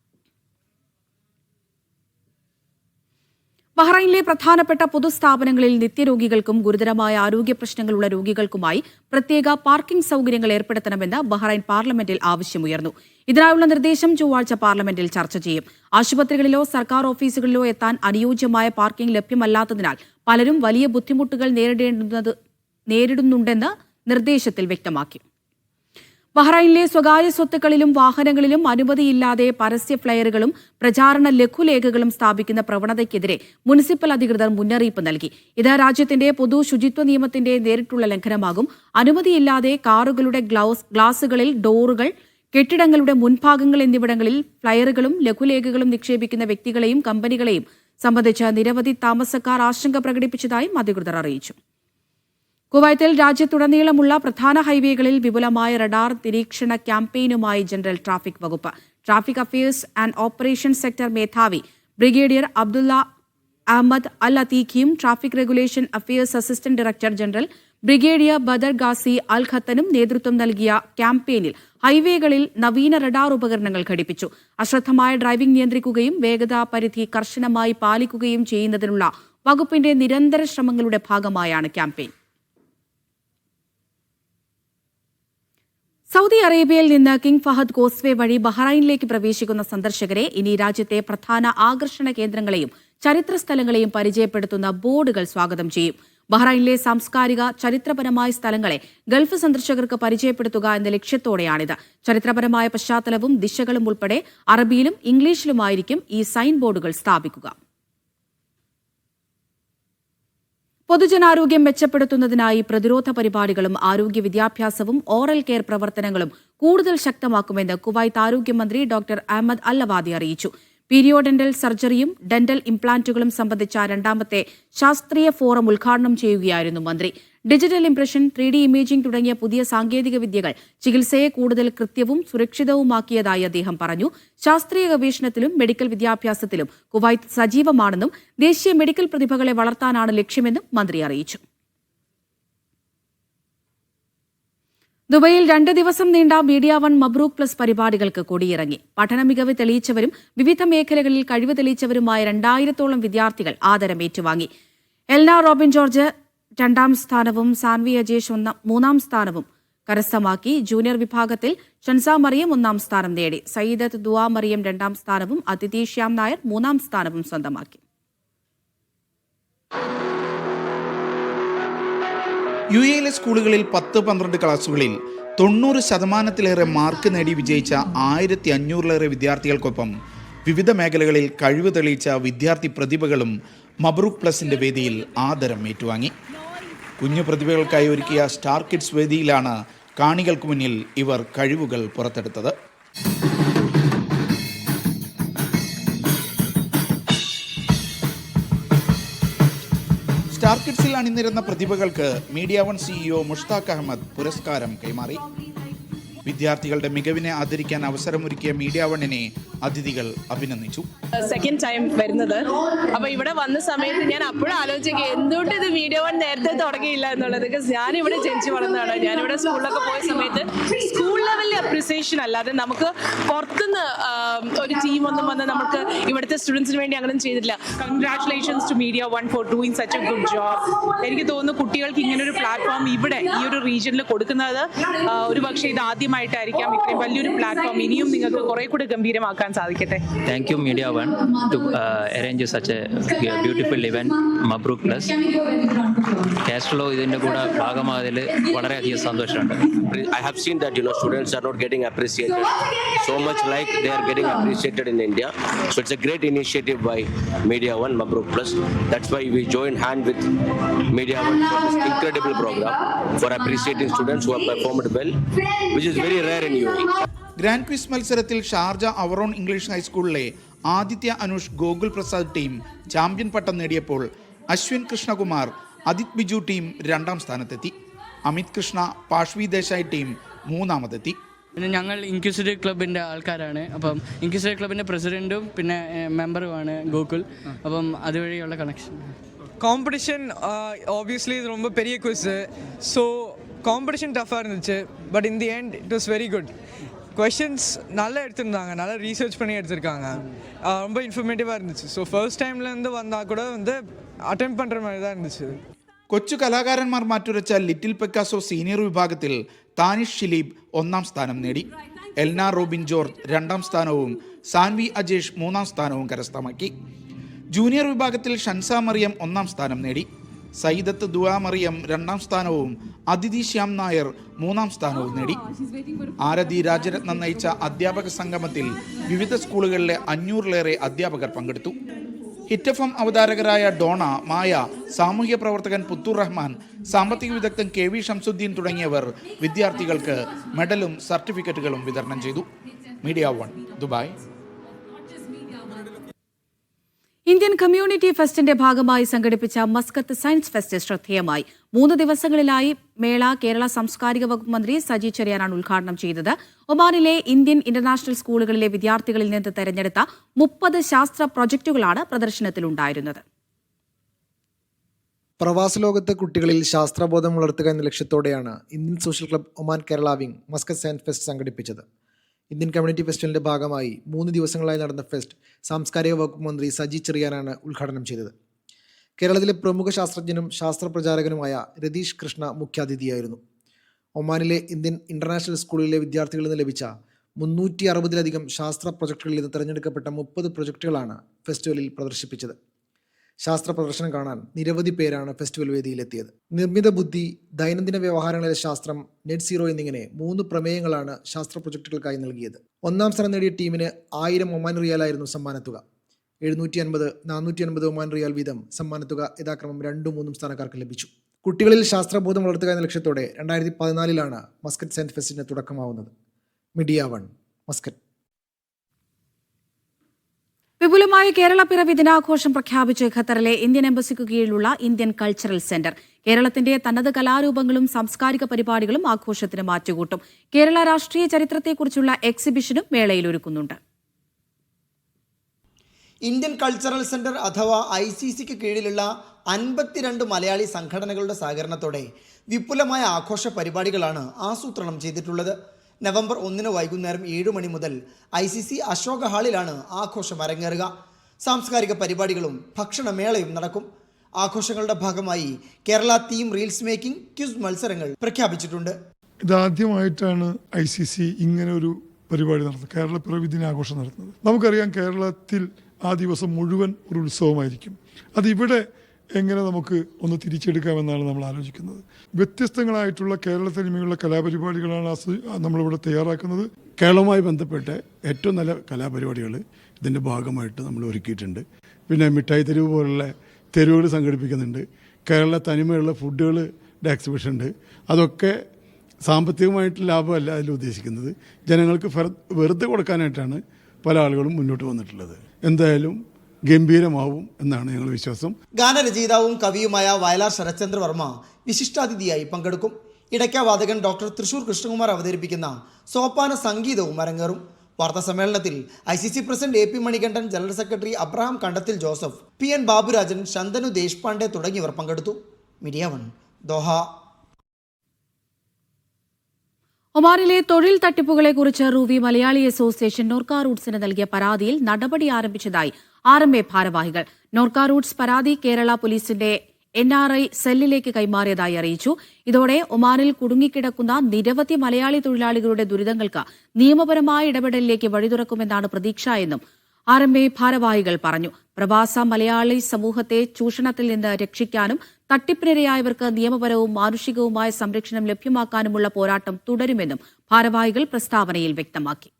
ബഹ്റൈനിലെ പ്രധാനപ്പെട്ട പൊതുസ്ഥാപനങ്ങളിൽ നിത്യരോഗികൾക്കും ഗുരുതരമായ ആരോഗ്യ പ്രശ്നങ്ങളുള്ള രോഗികൾക്കുമായി പ്രത്യേക പാർക്കിംഗ് സൗകര്യങ്ങൾ ഏർപ്പെടുത്തണമെന്ന് ബഹ്റൈൻ പാർലമെന്റിൽ ആവശ്യമുയർന്നു. ഇതിനായുള്ള നിർദ്ദേശം ചൊവ്വാഴ്ച പാർലമെന്റിൽ ചർച്ച ചെയ്യും. ആശുപത്രികളിലോ സർക്കാർ ഓഫീസുകളിലോ എത്താൻ അനുയോജ്യമായ പാർക്കിംഗ് ലഭ്യമല്ലാത്തതിനാൽ പലരും വലിയ ബുദ്ധിമുട്ടുകൾ നേരിടുന്നുണ്ടെന്ന് നിർദ്ദേശത്തിൽ വ്യക്തമാക്കി. ബഹ്റൈനിലെ സ്വകാര്യ സ്വത്തുക്കളിലും വാഹനങ്ങളിലും അനുമതിയില്ലാതെ പരസ്യ ഫ്ലയറുകളും പ്രചാരണ ലഘുലേഖകളും സ്ഥാപിക്കുന്ന പ്രവണതയ്ക്കെതിരെ മുനിസിപ്പൽ അധികൃതർ മുന്നറിയിപ്പ് നൽകി. ഇത് രാജ്യത്തിന്റെ പൊതു ശുചിത്വ നിയമത്തിന്റെ നേരിട്ടുള്ള ലംഘനമാകും. അനുമതിയില്ലാതെ കാറുകളുടെ ഗ്ലാസുകളിൽ, ഡോറുകൾ, കെട്ടിടങ്ങളുടെ മുൻഭാഗങ്ങൾ എന്നിവിടങ്ങളിൽ ഫ്ലയറുകളും ലഘുലേഖകളും നിക്ഷേപിക്കുന്ന വ്യക്തികളെയും കമ്പനികളെയും സംബന്ധിച്ച് നിരവധി താമസക്കാർ ആശങ്ക പ്രകടിപ്പിച്ചതായും അധികൃതർ അറിയിച്ചു. കുവൈത്തിൽ രാജ്യത്തുടനീളമുള്ള പ്രധാന ഹൈവേകളിൽ വിപുലമായ റഡാർ നിരീക്ഷണ ക്യാമ്പയിനുമായി ജനറൽ ട്രാഫിക് വകുപ്പ്. Traffic affairs and operation sector മേധാവി ബ്രിഗേഡിയർ അബ്ദുള്ള അഹമ്മദ് അൽ അത്തീഖിയും traffic regulation affairs assistant director general brigadier Badr Ghazi Al ഖത്തനും നേതൃത്വം നൽകിയ ക്യാമ്പയിനിൽ ഹൈവേകളിൽ നവീന റഡാർ ഉപകരണങ്ങൾ ഘടിപ്പിച്ചു. അശ്രദ്ധമായ ഡ്രൈവിംഗ് നിയന്ത്രിക്കുകയും വേഗതാ പരിധി കർശനമായി പാലിക്കുകയും ചെയ്യുന്നതിനുള്ള വകുപ്പിന്റെ നിരന്തര ശ്രമങ്ങളുടെ ഭാഗമായാണ് ക്യാമ്പയിൻ. സൗദി അറേബ്യയിൽ നിന്ന് കിങ് ഫഹദ് കോസ്വേ വഴി ബഹ്റൈനിലേക്ക് പ്രവേശിക്കുന്ന സന്ദർശകരെ ഇനി രാജ്യത്തെ പ്രധാന ആകർഷണ കേന്ദ്രങ്ങളെയും ചരിത്ര സ്ഥലങ്ങളെയും പരിചയപ്പെടുത്തുന്ന ബോർഡുകൾ സ്വാഗതം ചെയ്യും. ബഹ്റൈനിലെ സാംസ്കാരിക ചരിത്രപരമായ സ്ഥലങ്ങളെ ഗൾഫ് സന്ദർശകർക്ക് പരിചയപ്പെടുത്തുക എന്ന ലക്ഷ്യത്തോടെയാണിത്. ചരിത്രപരമായ പശ്ചാത്തലവും ദിശകളും ഉൾപ്പെടെ അറബിയിലും ഇംഗ്ലീഷിലുമായിരിക്കും ഈ സൈൻ ബോർഡുകൾ സ്ഥാപിക്കുക. പൊതുജനാരോഗ്യം മെച്ചപ്പെടുത്തുന്നതിനായി പ്രതിരോധ പരിപാടികളും ആരോഗ്യ വിദ്യാഭ്യാസവും ഓറൽ കെയർ പ്രവർത്തനങ്ങളും കൂടുതൽ ശക്തമാക്കുമെന്ന് കുവൈത്ത് ആരോഗ്യമന്ത്രി ഡോക്ടർ അഹമ്മദ് അൽ അവാദി അറിയിച്ചു. പീരിയോഡെന്റൽ സർജറിയും ഡെന്റൽ ഇംപ്ലാന്റുകളും സംബന്ധിച്ച രണ്ടാമത്തെ ശാസ്ത്രീയ ഫോറം ഉദ്ഘാടനം ചെയ്യുകയായിരുന്നു മന്ത്രി. ഡിജിറ്റൽ ഇംപ്രഷൻ, 3D ഇമേജിംഗ് തുടങ്ങിയ പുതിയ സാങ്കേതിക വിദ്യകൾ ചികിത്സയെ കൂടുതൽ കൃത്യവും സുരക്ഷിതവുമാക്കിയതായി അദ്ദേഹം പറഞ്ഞു. ശാസ്ത്രീയ ഗവേഷണത്തിലും മെഡിക്കൽ വിദ്യാഭ്യാസത്തിലും കുവൈത്ത് സജീവമാണെന്നും ദേശീയ മെഡിക്കൽ പ്രതിഭകളെ വളർത്താനാണ് ലക്ഷ്യമെന്നും മന്ത്രി അറിയിച്ചു. ദുബൈയിൽ 2 ദിവസം നീണ്ട മീഡിയ വൺ മബ്രൂക്ക് പ്ലസ് പരിപാടികൾക്ക് കൊടിയിറങ്ങി. പഠന മികവ് തെളിയിച്ചവരും വിവിധ മേഖലകളിൽ കഴിവ് തെളിയിച്ചവരുമായ 2000-ഓളം വിദ്യാർത്ഥികൾ ആദരം ഏറ്റുവാങ്ങി. എൽന റോബിൻ ജോർജ് 2ാം സ്ഥാനവും സാൻവി അജേഷ് 3ാം സ്ഥാനവും കരസ്ഥമാക്കി. ജൂനിയർ വിഭാഗത്തിൽ ഷൻസ മറിയം 1ാം സ്ഥാനം നേടി. സയ്യിദത്ത് ദുആ മറിയം 2ാം സ്ഥാനവും അതിഥി ശ്യാം നായർ 3ാം സ്ഥാനവും സ്വന്തമാക്കി. UAE സ്കൂളുകളിൽ 10-12 ക്ലാസുകളിൽ 90% മാർക്ക് നേടി വിജയിച്ച 1500-ലേറെ വിദ്യാർത്ഥികൾക്കൊപ്പം വിവിധ മേഖലകളിൽ കഴിവ് തെളിയിച്ച വിദ്യാർത്ഥി പ്രതിഭകളും മബ്രൂക്ക് പ്ലസിന്റെ വേദിയിൽ ആദരം ഏറ്റുവാങ്ങി. കുഞ്ഞു പ്രതിഭകൾക്കായി ഒരുക്കിയ സ്റ്റാർ കിഡ്സ് വേദിയിലാണ് കാണികൾക്ക് മുന്നിൽ ഇവർ കഴിവുകൾ പുറത്തെടുത്തത്. സ്റ്റാർ കിഡ്സിൽ അണിനിരുന്ന പ്രതിഭകൾക്ക് media one CEO Mushtaq Ahmed പുരസ്കാരം കൈമാറി. വിദ്യാർത്ഥികളുടെ മികവിനെ ആദരിക്കാൻ അവസരമൊരുക്കിയ മീഡിയ വണ്ണിനെ അതിഥികൾ അഭിനന്ദിച്ചു. സെക്കൻഡ് ടൈം വരുന്നത്. അപ്പോൾ ഇവിടെ വന്ന സമയത്ത് ഞാൻ അപ്പോഴും ആലോചിക്കുക എന്തുകൊണ്ട് ഇത് മീഡിയ വൺ നേരത്തെ തുടങ്ങിയില്ല എന്നുള്ളത്. ബിക്കോസ് ഞാനിവിടെ ജനിച്ചു വളർന്നതാണ്. ഞാനിവിടെ സ്കൂളിലൊക്കെ പോയ സമയത്ത് സ്കൂൾ ലെവലിൽ അപ്രിസിയേഷൻ അല്ലാതെ നമുക്ക് പുറത്തുനിന്ന് ഒരു ടീമൊന്നും വന്ന് നമുക്ക് ഇവിടുത്തെ സ്റ്റുഡൻസിന് വേണ്ടി അങ്ങനെ ചെയ്തിട്ടില്ല. Congratulations to Media One for doing such a good job. എനിക്ക് തോന്നുന്നു കുട്ടികൾക്ക് ഇങ്ങനൊരു പ്ലാറ്റ്ഫോം ഇവിടെ ഈ ഒരു റീജിയനിൽ കൊടുക്കുന്നത് ഒരു പക്ഷേ ഇത് ആദ്യമായിട്ടായിരിക്കാം. ഇത്രയും വലിയൊരു പ്ലാറ്റ്ഫോം ഇനിയും നിങ്ങൾക്ക് കുറെ കൂടെ ഗംഭീരമാക്കാൻ സാധിക്കട്ടെ. Thank you Media One to arrange such a beautiful event Mabruk Plus. Castro ഇതിന്റെ കൂടെ ഭാഗമായതിൽ വളരെയധികം സന്തോഷമുണ്ട്. I have seen that students are not getting appreciated so much like they are getting appreciated in India. So it's a great initiative by Media One Mabruk Plus. That's why we joined hand with Media One for this incredible program for appreciating students who have performed well, which is very rare in UAE. Grand quiz മത്സരത്തിൽ Sharjah our own English ഹൈസ്കൂളിലെ Aditya Anush Gokul Prasad team champion പട്ടം നേടിയപ്പോൾ Ashwin Krishnakumar Adith Biju team 2ാം സ്ഥാനത്തെത്തി. Amit Krishna പാഷ്വി Desai team 3ാമതെത്തി. പിന്നെ ഞങ്ങൾ inquisitive ക്ലബിൻ്റെ ആൾക്കാരാണ്. അപ്പം inquisitive ക്ലബിൻ്റെ പ്രസിഡൻറ്റും പിന്നെ മെമ്പറുമാണ് ഗോകുൽ. അപ്പം അതുവഴിയുള്ള കണക്ഷൻ. காம்படிஷன் ஆப்வியஸ்லி இது ரொம்ப பெரிய குவிஸு. ஸோ காம்படிஷன் டஃப்பாக இருந்துச்சு. But in the end it was very good. Questions நல்லா எடுத்திருந்தாங்க, நல்லா ரீசர்ச் பண்ணி எடுத்திருக்காங்க. ரொம்ப இன்ஃபர்மேட்டிவாக இருந்துச்சு. ஸோ ஃபர்ஸ்ட் டைம்லேருந்து வந்தால் கூட அட்டெம்ப்ட் பண்ணுற மாதிரி தான் இருந்துச்சு. കൊച്ചു കലാകാരന്മാർ മാറ്റുരച്ച ലിറ്റിൽ പെക്കാസോ സീനിയർ വിഭാഗത്തിൽ താനിഷ് ഷിലീബ് 1ാം സ്ഥാനം നേടി. എൽന റോബിൻ ജോർജ് 2ാം സ്ഥാനവും സാൻവി അജേഷ് 3ാം സ്ഥാനവും കരസ്ഥമാക്കി. ജൂനിയർ വിഭാഗത്തിൽ ഷൻസ മറിയം 1ാം സ്ഥാനം നേടി. സയ്യിദത്ത് ദുആ മറിയം 2ാം സ്ഥാനവും അതിഥി ശ്യാം നായർ 3ാം സ്ഥാനവും നേടി. ആരതി രാജരത്നം നയിച്ച അധ്യാപക സംഗമത്തിൽ വിവിധ സ്കൂളുകളിലെ 500-ലേറെ അധ്യാപകർ പങ്കെടുത്തു. ഹിറ്റ് FM അവതാരകരായ ഡോണ, മായ, സാമൂഹ്യ പ്രവർത്തകൻ പുത്തൂർ റഹ്മാൻ, സാമ്പത്തിക വിദഗ്ധൻ KV ഷംസുദ്ദീൻ തുടങ്ങിയവർ വിദ്യാർത്ഥികൾക്ക് മെഡലും സർട്ടിഫിക്കറ്റുകളും വിതരണം ചെയ്തു. Media one, Dubai. Indian community ഫെസ്റ്റിന്റെ ഭാഗമായി സംഘടിപ്പിച്ച മസ്കത്ത് സയൻസ് ഫെസ്റ്റ് ശ്രദ്ധേയമായി. 3 ദിവസങ്ങളിലായി മേള കേരള സാംസ്കാരിക വകുപ്പ് മന്ത്രി സജി ചെറിയാനാണ് ഉദ്ഘാടനം ചെയ്തത്. ഒമാനിലെ ഇന്ത്യൻ ഇന്റർനാഷണൽ സ്കൂളുകളിലെ വിദ്യാർത്ഥികളിൽ നിന്ന് തെരഞ്ഞെടുത്ത 30 ശാസ്ത്ര പ്രൊജക്ടുകളാണ് പ്രദർശനത്തിലുണ്ടായിരുന്നത്. പ്രവാസ ലോകത്തെ കുട്ടികളിൽ ശാസ്ത്രബോധം വളർത്തുക എന്ന ലക്ഷ്യത്തോടെയാണ് Indian social club Oman Kerala wing Muscat science fest സംഘടിപ്പിച്ചത്. ഇന്ത്യൻ കമ്മ്യൂണിറ്റി ഫെസ്റ്റിവലിന്റെ ഭാഗമായി 3 ദിവസങ്ങളായി നടന്ന ഫെസ്റ്റ് സാംസ്കാരിക വകുപ്പ് മന്ത്രി സജി ചെറിയാനാണ് ഉദ്ഘാടനം ചെയ്തത്. കേരളത്തിലെ പ്രമുഖ ശാസ്ത്രജ്ഞനും ശാസ്ത്ര പ്രചാരകനുമായ രതീഷ് കൃഷ്ണ മുഖ്യാതിഥിയായിരുന്നു. ഒമാനിലെ ഇന്ത്യൻ ഇന്റർനാഷണൽ സ്കൂളിലെ വിദ്യാർത്ഥികളിൽ നിന്ന് ലഭിച്ച 360-ലധികം ശാസ്ത്ര പ്രൊജക്ടുകളിൽ നിന്ന് തിരഞ്ഞെടുക്കപ്പെട്ട 30 പ്രൊജക്ടുകളാണ് ഫെസ്റ്റിവലിൽ പ്രദർശിപ്പിച്ചത്. ശാസ്ത്ര പ്രദർശനം കാണാൻ നിരവധി പേരാണ് ഫെസ്റ്റിവൽ വേദിയിലെത്തിയത്. നിർമ്മിത ബുദ്ധി, ദൈനംദിന വ്യവഹാരങ്ങളിലെ ശാസ്ത്രം, നെറ്റ് സീറോ എന്നിങ്ങനെ 3 പ്രമേയങ്ങളാണ് ശാസ്ത്ര പ്രൊജക്ടുകൾക്കായി നൽകിയത്. 1ാം സ്ഥാനം നേടിയ ടീമിന് 1000 ഒമാൻ റിയാലായിരുന്നു സമ്മാനത്തുക. 750, 450 ഒമാൻ റിയാൽ വീതം സമ്മാനത്തുക യഥാക്രമം 2ഉം 3ഉം സ്ഥാനക്കാർക്ക് ലഭിച്ചു. കുട്ടികളിൽ ശാസ്ത്രബോധം വളർത്തുക എന്ന ലക്ഷ്യത്തോടെ 2014 മസ്കറ്റ് സയൻസ് ഫെസ്റ്റിന് തുടക്കമാവുന്നത്. Media 1, Muscat. വിപുലമായ കേരളപ്പിറവി ദിനാഘോഷം പ്രഖ്യാപിച്ച് ഖത്തറിലെ ഇന്ത്യൻ എംബസിക്ക് കീഴിലുള്ള ഇന്ത്യൻ കൾച്ചറൽ സെന്റർ. കേരളത്തിന്റെ തനത് കലാരൂപങ്ങളും സാംസ്കാരിക പരിപാടികളും ആഘോഷത്തിന് മാറ്റുകൂട്ടും. കേരള രാഷ്ട്രീയ ചരിത്രത്തെക്കുറിച്ചുള്ള എക്സിബിഷനും മേളയിൽ ഒരുക്കുന്നുണ്ട്. ഇന്ത്യൻ കൾച്ചറൽ സെന്റർ അഥവാ ICCക്ക് കീഴിലുള്ള 52 മലയാളി സംഘടനകളുടെ സഹകരണത്തോടെ വിപുലമായ ആഘോഷ പരിപാടികളാണ് ആസൂത്രണം ചെയ്തിട്ടുള്ളത്. നവംബർ 1 വൈകുന്നേരം 7 മണി മുതൽ ICC അശോക ഹാളിലാണ് ആഘോഷം അരങ്ങേറുക. സാംസ്കാരിക പരിപാടികളും ഭക്ഷണമേളയും നടക്കും. ആഘോഷങ്ങളുടെ ഭാഗമായി Kerala theme reels making, quiz മത്സരങ്ങൾ പ്രഖ്യാപിച്ചിട്ടുണ്ട്. ഇതാദ്യമായിട്ടാണ് ICC ഇങ്ങനെ ഒരു പരിപാടി നടത്തുന്നത്, കേരളപ്പിറവി ദിനാഘോഷം നടത്തുന്നത്. നമുക്കറിയാം കേരളത്തിൽ ആ ദിവസം മുഴുവൻ ഒരു ഉത്സവമായിരിക്കും. അതിവിടെ എങ്ങനെ നമുക്ക് ഒന്ന് തിരിച്ചെടുക്കാമെന്നാണ് നമ്മൾ ആലോചിക്കുന്നത്. വ്യത്യസ്തങ്ങളായിട്ടുള്ള കേരളത്തനിമയുള്ള കലാപരിപാടികളാണ് നമ്മളിവിടെ തയ്യാറാക്കുന്നത്. കേരളവുമായി ബന്ധപ്പെട്ട് ഏറ്റവും നല്ല കലാപരിപാടികൾ ഇതിൻ്റെ ഭാഗമായിട്ട് നമ്മൾ ഒരുക്കിയിട്ടുണ്ട്. പിന്നെ മിഠായി തെരുവ് പോലുള്ള തെരുവുകൾ സംഘടിപ്പിക്കുന്നുണ്ട്. കേരള തനിമയുള്ള ഫുഡുകളുടെ എക്സിബിഷൻ ഉണ്ട്. അതൊക്കെ സാമ്പത്തികമായിട്ട് ലാഭമല്ല അതിൽ ഉദ്ദേശിക്കുന്നത്, ജനങ്ങൾക്ക് വെറുതെ കൊടുക്കാനായിട്ടാണ് പല ആളുകളും മുന്നോട്ട് വന്നിട്ടുള്ളത്. എന്തായാലും ഗംഭീരമാവും എന്നാണ് ഞങ്ങൾ വിശ്വാസം. ഗാനരചയിതാവും കവിയുമായ വയലാർ ശരത്ചന്ദ്ര വർമ്മ വിശിഷ്ടാതിഥിയായി പങ്കെടുക്കും. ഇടയ്ക്കാവാദകൻ ഡോക്ടർ തൃശൂർ കൃഷ്ണകുമാർ അവതരിപ്പിക്കുന്ന സോപ്പാന സംഗീതവും അരങ്ങേറും. വാർത്താ സമ്മേളനത്തിൽ ICC president AP Manikandan, general secretary Abraham Kandathil Joseph, PN Baburajan, Shantanu Deshpande തുടങ്ങിയവർ പങ്കെടുത്തു. Media 1, Doha. ഒമാനിലെ തൊഴിൽ തട്ടിപ്പുകളെക്കുറിച്ച് റൂവി മലയാളി അസോസിയേഷൻ നോർക്ക റൂട്ട്സിന് നൽകിയ പരാതിയിൽ നടപടി ആരംഭിച്ചതായി RMA ഭാരവാഹികൾ. നോർക്ക റൂട്ട്സ് പരാതി കേരള പോലീസിന്റെ NRI സെല്ലിലേക്ക് കൈമാറിയതായി അറിയിച്ചു. ഇതോടെ ഒമാനിൽ കുടുങ്ങിക്കിടക്കുന്ന നിരവധി മലയാളി തൊഴിലാളികളുടെ ദുരിതങ്ങൾക്ക് നിയമപരമായ ഇടപെടലിലേക്ക് വഴിതുറക്കുമെന്നാണ് പ്രതീക്ഷ എന്നും RMA ഭാരവാഹികൾ പറഞ്ഞു. പ്രവാസ മലയാളി സമൂഹത്തെ ചൂഷണത്തിൽ നിന്ന് രക്ഷിക്കാനും തട്ടിപ്പിനിരയായവർക്ക് നിയമപരവും മാനുഷികവുമായ സംരക്ഷണം ലഭ്യമാക്കാനുമുള്ള പോരാട്ടം തുടരുമെന്നും ഭാരവാഹികൾ പ്രസ്താവനയിൽ വ്യക്തമാക്കി.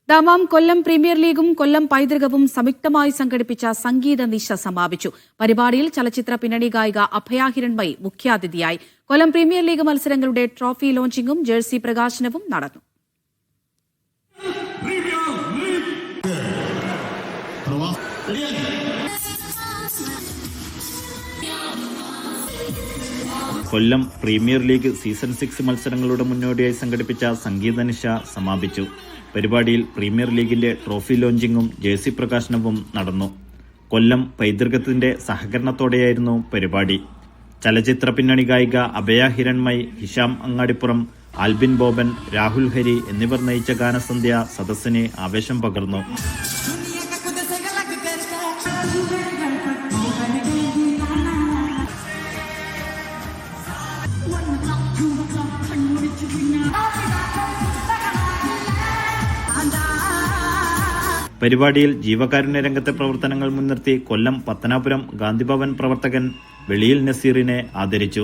ദമാം കൊല്ലം പ്രീമിയർ ലീഗും കൊല്ലം പൈതൃകവും സംയുക്തമായി സംഘടിപ്പിച്ച സംഗീത നിശ സമാപിച്ചു. പരിപാടിയിൽ ചലച്ചിത്ര പിന്നണി ഗായിക അഭയ ഹിരൺമയി മുഖ്യാതിഥിയായി. കൊല്ലം പ്രീമിയർ ലീഗ് മത്സരങ്ങളുടെ ട്രോഫി ലോഞ്ചിങ്ങും ജേഴ്സി പ്രകാശനവും നടന്നു. കൊല്ലം പ്രീമിയർ ലീഗ് സീസൺ 6 മത്സരങ്ങളുടെ മുന്നോടിയായി സംഘടിപ്പിച്ച സംഗീത നിശ സമാപിച്ചു. പരിപാടിയിൽ പ്രീമിയർ ലീഗിന്റെ ട്രോഫി ലോഞ്ചിങ്ങും ജേഴ്സി പ്രകാശനവും നടന്നു. കൊല്ലം പൈതൃകത്തിന്റെ സഹകരണത്തോടെയായിരുന്നു പരിപാടി. ചലച്ചിത്ര പിന്നണി ഗായിക അഭയ ഹിരൺമയി, ഹിഷാം അങ്ങാടിപ്പുറം, ആൽബിൻ ബോബൻ, രാഹുൽ ഹരി എന്നിവർ നയിച്ച ഗാനസന്ധ്യ സദസ്സിന് ആവേശം പകർന്നു. പരിപാടിയിൽ ജീവകാരുണ്യ രംഗത്തെ പ്രവർത്തനങ്ങൾ മുൻനിർത്തി കൊല്ലം പത്തനാപുരം ഗാന്ധിഭവൻ പ്രവർത്തകൻ വെളിയിൽ നസീറിനെ ആദരിച്ചു.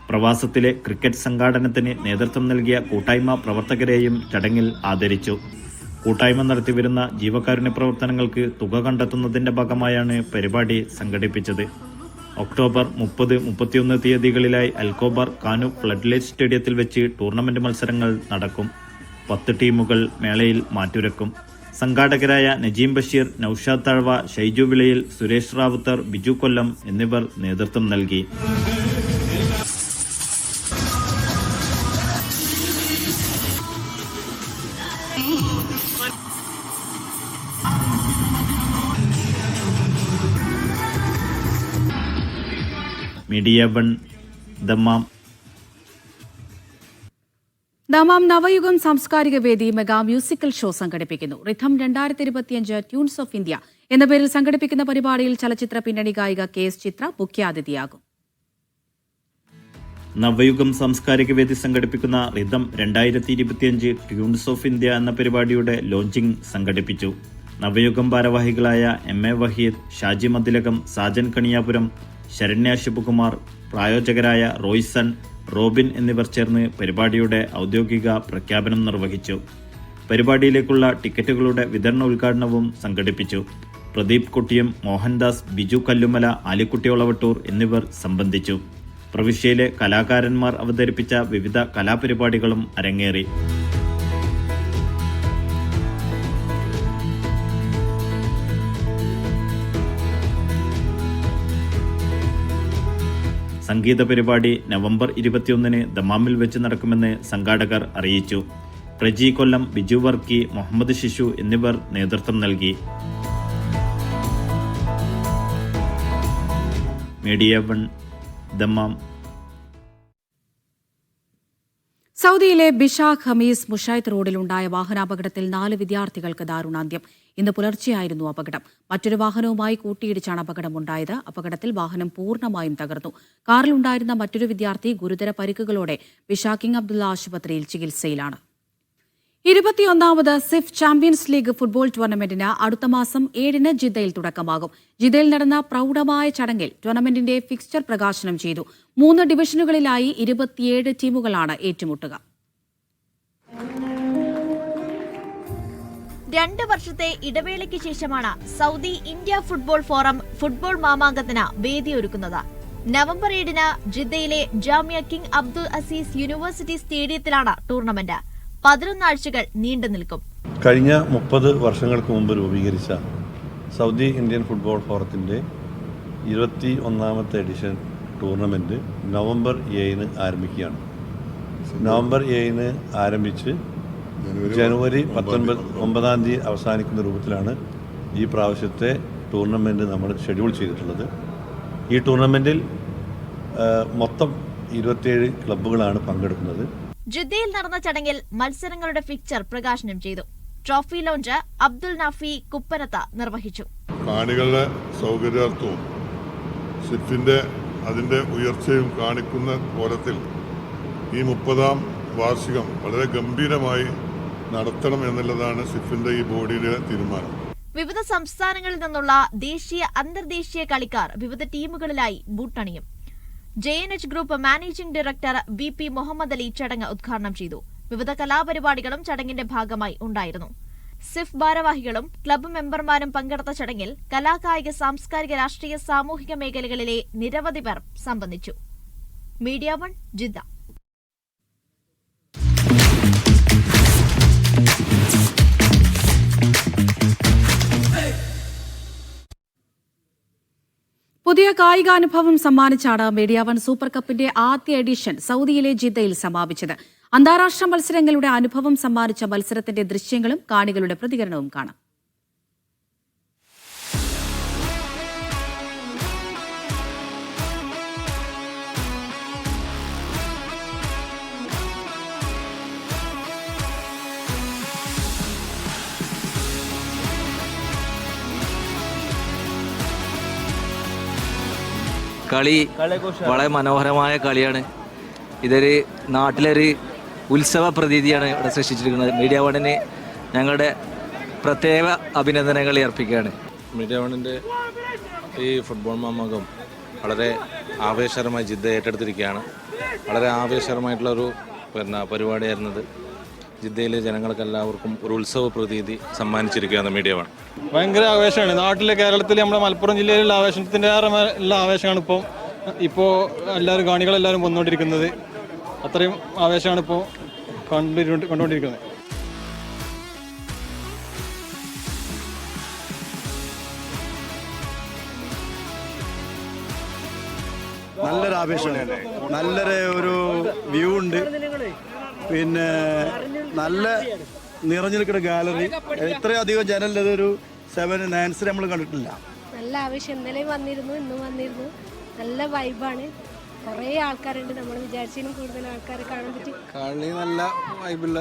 പ്രവാസത്തിലെ ക്രിക്കറ്റ് സംഘാടനത്തിന് നേതൃത്വം നൽകിയ കൂട്ടായ്മ പ്രവർത്തകരെയും ചടങ്ങിൽ ആദരിച്ചു. കൂട്ടായ്മ നടത്തിവരുന്ന ജീവകാരുണ്യ പ്രവർത്തനങ്ങൾക്ക് തുക കണ്ടെത്തുന്നതിന്റെ ഭാഗമായാണ് പരിപാടി സംഘടിപ്പിച്ചത്. ഒക്ടോബർ 30, 31 തീയതികളിലായി അൽക്കോബാർ കാനു ഫ്ലഡ് ലൈറ്റ് സ്റ്റേഡിയത്തിൽ വെച്ച് ടൂർണമെന്റ് മത്സരങ്ങൾ നടക്കും. 10 ടീമുകൾ മേളയിൽ മാറ്റുരക്കും. സംഘാടകരായ നജീം ബഷീർ, നൌഷാദ് തഴവ, ഷൈജു വിളയിൽ, സുരേഷ് റാവുത്തർ, ബിജു കൊല്ലം എന്നിവർ നേതൃത്വം നൽകി. Media 1, Dammam. ദമാം നവയുഗം സാംസ്കാരിക വേദി മെഗാ മ്യൂസിക്കൽ ഷോ സംഘടിപ്പിക്കുന്നു. റിഥം 2025 ട്യൂൺസ് ഓഫ് ഇന്ത്യ എന്ന പേരിൽ സംഘടിപ്പിക്കുന്ന പരിപാടിയിൽ ചലച്ചിത്ര പിന്നണി ഗായിക KS ചിത്ര മുഖ്യാതിഥിയാകും. നവയുഗം സാംസ്കാരിക വേദി സംഘടിപ്പിക്കുന്ന റിഥം 2025 ട്യൂൺസ് ഓഫ് ഇന്ത്യ എന്ന പരിപാടിയുടെ ലോഞ്ചിംഗ് സംഘടിപ്പിച്ചു. നവയുഗം ഭാരവാഹികളായ MA വഹീദ്, ഷാജി മദിലകം, സാജൻ കണിയാപുരം, ശരണ്യ ശിവകുമാർ, പ്രായോജകരായ റോയ്സൺ, റോബിൻ എന്നിവർ ചേർന്ന് പരിപാടിയുടെ ഔദ്യോഗിക പ്രഖ്യാപനം നിർവഹിച്ചു. പരിപാടിയിലേക്കുള്ള ടിക്കറ്റുകളുടെ വിതരണ ഉദ്ഘാടനവും സംഘടിപ്പിച്ചു. പ്രദീപ് കുട്ടിയം, മോഹൻദാസ്, ബിജു കല്ലുമല, ആലിക്കുട്ടി ഒളവട്ടൂർ എന്നിവർ സംബന്ധിച്ചു. പ്രവിശ്യയിലെ കലാകാരന്മാർ അവതരിപ്പിച്ച വിവിധ കലാപരിപാടികളും അരങ്ങേറി. സംഗീത പരിപാടി നവംബർ 21 ദമാമിൽ വെച്ച് നടക്കുമെന്ന് സംഘാടകർ അറിയിച്ചു. പ്രജി കൊല്ലം, ബിജു വർക്കി, മുഹമ്മദ് ശിശു എന്നിവർ നേതൃത്വം നൽകി. Media 1 Dammam. സൗദിയിലെ ബിഷാഖ് ഹമീസ് മുഷൈത്ത് റോഡിലുണ്ടായ വാഹനാപകടത്തിൽ 4 വിദ്യാർത്ഥികൾക്ക് ദാരുണാന്ത്യം. ഇന്ന് പുലർച്ചെയായിരുന്നു അപകടം. മറ്റൊരു വാഹനവുമായി കൂട്ടിയിടിച്ചാണ് അപകടമുണ്ടായത്. അപകടത്തിൽ വാഹനം പൂർണ്ണമായും തകർന്നു. കാറിലുണ്ടായിരുന്ന മറ്റൊരു വിദ്യാർത്ഥി ഗുരുതര പരിക്കുകളോടെ ബിഷാഖ് കിങ് അബ്ദുള്ള ആശുപത്രിയിൽ ചികിത്സയിലാണ്. 21ാമത് സിഫ് ചാമ്പ്യൻസ് ലീഗ് ഫുട്ബോൾ ടൂർണമെന്റിന് അടുത്ത മാസം 7 ജിദ്ദയിൽ തുടക്കമാകും. ജിദ്ദയിൽ നടന്ന പ്രൗഢമായ ചടങ്ങിൽ ടൂർണമെന്റിന്റെ ഫിക്സ്ചർ പ്രകാശനം ചെയ്തു. 3 ഡിവിഷനുകളിലായി 27 ടീമുകളാണ് ഏറ്റുമുട്ടുക. 2 വർഷത്തെ ഇടവേളയ്ക്ക് ശേഷമാണ് Saudi India football forum football മാമാങ്കത്തിന് വേദിയൊരുക്കുന്നത്. നവംബർ 7 ജിദ്ദയിലെ Jamia King Abdul Aziz University സ്റ്റേഡിയത്തിലാണ് ടൂർണമെന്റ്. 11 ആഴ്ചകൾ നീണ്ടു നിൽക്കും. കഴിഞ്ഞ 30 വർഷങ്ങൾക്ക് മുമ്പ് രൂപീകരിച്ച സൗദി ഇന്ത്യൻ ഫുട്ബോൾ ഫോറത്തിന്റെ 21ാമത്തെ എഡിഷൻ ടൂർണമെന്റ് നവംബർ 7 ആരംഭിക്കുകയാണ്. നവംബർ 7 ആരംഭിച്ച് ജനുവരി 19-ാം തീയതി അവസാനിക്കുന്ന രൂപത്തിലാണ് ഈ പ്രാവശ്യത്തെ ടൂർണമെന്റ് നമ്മൾ ഷെഡ്യൂൾ ചെയ്തിട്ടുള്ളത്. ഈ ടൂർണമെന്റിൽ മൊത്തം 27 ക്ലബ്ബുകളാണ് പങ്കെടുക്കുന്നത്. ജിദ്ദയിൽ നടന്ന ചടങ്ങിൽ മത്സരങ്ങളുടെ ഫിക്ചർ പ്രകാശനം ചെയ്തു. ട്രോഫി ലോഞ്ച് അബ്ദുൽ നാഫി കുപ്പനത്ത നിർവഹിച്ചു. കാണികളുടെ സൗകര്യാർത്ഥവും സിഫിന്റെ അതിന്റെ ഉയർച്ചയും കാണിക്കുന്ന കോലത്തിൽ ഈ 30ാം വാർഷികം വളരെ ഗംഭീരമായി നടത്തണം എന്നുള്ളതാണ് സിഫിന്റെ ഈ ബോഡിയുടെ തീരുമാനം. വിവിധ സംസ്ഥാനങ്ങളിൽ നിന്നുള്ള ദേശീയ അന്തർദേശീയ കളിക്കാർ വിവിധ ടീമുകളിലായി ബൂട്ടണിയും. JNH group managing director BP Muhammad Ali ചടങ്ങ് ഉദ്ഘാടനം ചെയ്തു. വിവിധ കലാപരിപാടികളും ചടങ്ങിന്റെ ഭാഗമായി ഉണ്ടായിരുന്നു. സിഫ് ഭാരവാഹികളും ക്ലബ്ബ് മെമ്പർമാരും പങ്കെടുത്ത ചടങ്ങിൽ കലാകായിക, സാംസ്കാരിക, രാഷ്ട്രീയ, സാമൂഹിക മേഖലകളിലെ നിരവധി പേർ സംബന്ധിച്ചു. Media 1 Jeddah. പുതിയ കായികാനുഭവം സമ്മാനിച്ചാണ് മീഡിയ 1 സൂപ്പർ കപ്പിന്റെ ആദ്യ എഡിഷൻ സൗദിയിലെ ജിദ്ദയിൽ സമാപിച്ചത്. അന്താരാഷ്ട്ര മത്സരങ്ങളുടെ അനുഭവം സമ്മാനിച്ച മത്സരത്തിന്റെ ദൃശ്യങ്ങളും കാണികളുടെ പ്രതികരണവും കാണാം. കളി വളരെ മനോഹരമായ കളിയാണ്. ഇതൊരു നാട്ടിലൊരു ഉത്സവ പ്രതീതിയാണ് ഇവിടെ സൃഷ്ടിച്ചിരിക്കുന്നത്. മീഡിയ 1-ന് ഞങ്ങളുടെ പ്രത്യേക അഭിനന്ദനങ്ങൾ അർപ്പിക്കുകയാണ്. മീഡിയ 1-ൻ്റെ ഈ ഫുട്ബോൾ മാമാങ്കം വളരെ ആവേശകരമായി ജിദ്ദ ഏറ്റെടുത്തിരിക്കുകയാണ്. വളരെ ആവേശകരമായിട്ടുള്ളൊരു പരിപാടിയായിരുന്നത്. ജിദ്ദയിലെ ജനങ്ങൾക്ക് എല്ലാവർക്കും ഒരു ഉത്സവ പ്രതീതി സമ്മാനിച്ചിരിക്കുകയാണ് മീഡിയ 1. ഭയങ്കര ആവേശമാണ്. നാട്ടിലെ കേരളത്തിൽ നമ്മുടെ മലപ്പുറം ജില്ലയിലുള്ള ആവേശത്തിൻ്റെ ഉള്ള ആവേശമാണ് ഇപ്പോൾ എല്ലാവരും കാണികളെല്ലാവരും വന്നുകൊണ്ടിരിക്കുന്നത്. അത്രയും ആവേശമാണ് ഇപ്പോൾ കണ്ടുകൊണ്ടിരിക്കുന്നത്. നല്ലൊരു ആവേശമാണ്. നല്ലൊരു ഒരു വ്യൂ ഉണ്ട്. പിന്നെ നല്ല നിറഞ്ഞു നിൽക്കുന്ന ഗാലറി. ഇത്രയധികം ജനലൊരു 7-9 നമ്മൾ കണ്ടിട്ടില്ല. നല്ല ആവേശം. ഇന്നലെയും വന്നിരുന്നു, ഇന്നും വന്നിരുന്നു. നല്ല വൈബാണ്. കുറേ ആൾക്കാരുണ്ട്. നമ്മൾ വിചാരിച്ചതിനും കൂടുതൽ ആൾക്കാരെ കാണാൻ പറ്റി. കളി നല്ല വൈബില്ല,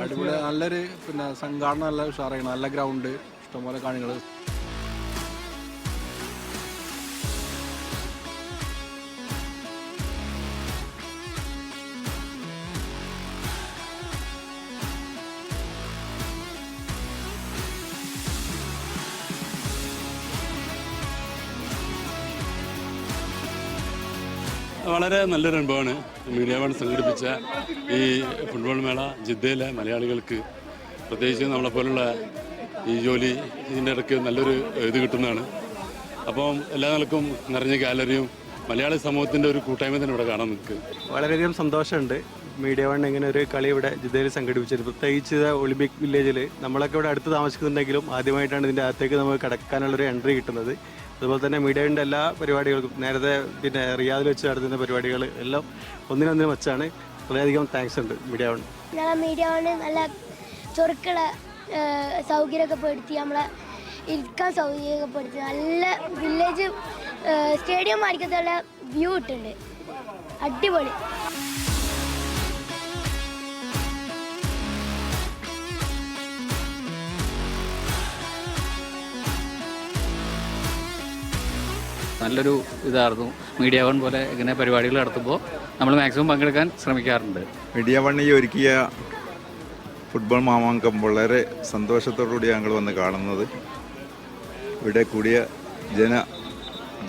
അടിപൊളി. നല്ലൊരു സംഘാടന നല്ല ഉഷാറാണ്. നല്ല ഗ്രൗണ്ട്, ഇഷ്ടംപോലെ കാണികൾ. വളരെ നല്ലൊരു അനുഭവമാണ്. മീഡിയ വൺ സംഘടിപ്പിച്ച ഈ ഫുട്ബോൾ മേള ജിദ്ദയിലെ മലയാളികൾക്ക്, പ്രത്യേകിച്ച് നമ്മളെപ്പോലുള്ള ഈ ജോലി ഇതിൻ്റെ ഇടയ്ക്ക് നല്ലൊരു ഇത് കിട്ടുന്നതാണ്. അപ്പം എല്ലാ നിലക്കും നിറഞ്ഞ ഗാലറിയും മലയാളി സമൂഹത്തിൻ്റെ ഒരു കൂട്ടായ്മ തന്നെ ഇവിടെ കാണാൻ നിൽക്കുക. വളരെയധികം സന്തോഷമുണ്ട് മീഡിയ വൺ ഇങ്ങനെ ഒരു കളി ഇവിടെ ജിദ്ദയിൽ സംഘടിപ്പിച്ചത്. പ്രത്യേകിച്ച് ഒളിമ്പിക് വില്ലേജിൽ നമ്മളൊക്കെ ഇവിടെ അടുത്ത് താമസിക്കുന്നുണ്ടെങ്കിലും ആദ്യമായിട്ടാണ് ഇതിൻ്റെ അകത്തേക്ക് നമുക്ക് കടക്കാനുള്ളൊരു എൻട്രി കിട്ടുന്നത്. അതുപോലെ തന്നെ മീഡിയ വണ്ണിൻ്റെ എല്ലാ പരിപാടികൾക്കും നേരത്തെ റിയാദിൽ വെച്ച് നടത്തുന്ന പരിപാടികൾ എല്ലാം ഒന്നിനൊന്നിനും വെച്ചാണ്. വളരെയധികം താങ്ക്സ് ഉണ്ട് മീഡിയ വൺ. മീഡിയ വൺ നല്ല ചൊറുക്കള സൗകര്യമൊക്കെ പെടുത്തി, നമ്മളെ ഇരിക്കാൻ സൗകര്യമൊക്കെ പെടുത്തി, നല്ല വില്ലേജ് സ്റ്റേഡിയം മാറിക്കത്തുള്ള വ്യൂ ഇട്ടുണ്ട്, അടിപൊളി. നല്ലൊരു ഇതായിരുന്നു. മീഡിയ വൺ പോലെ ഇങ്ങനെ പരിപാടികൾ നടത്തുമ്പോൾ നമ്മൾ മാക്സിമം പങ്കെടുക്കാൻ ശ്രമിക്കാറുണ്ട്. മീഡിയ വൺ ഈ ഒരുക്കിയ ഫുട്ബോൾ മാമാങ്കം വളരെ സന്തോഷത്തോടുകൂടി ഞങ്ങൾ വന്ന് കാണുന്നത്. ഇവിടെ കൂടിയ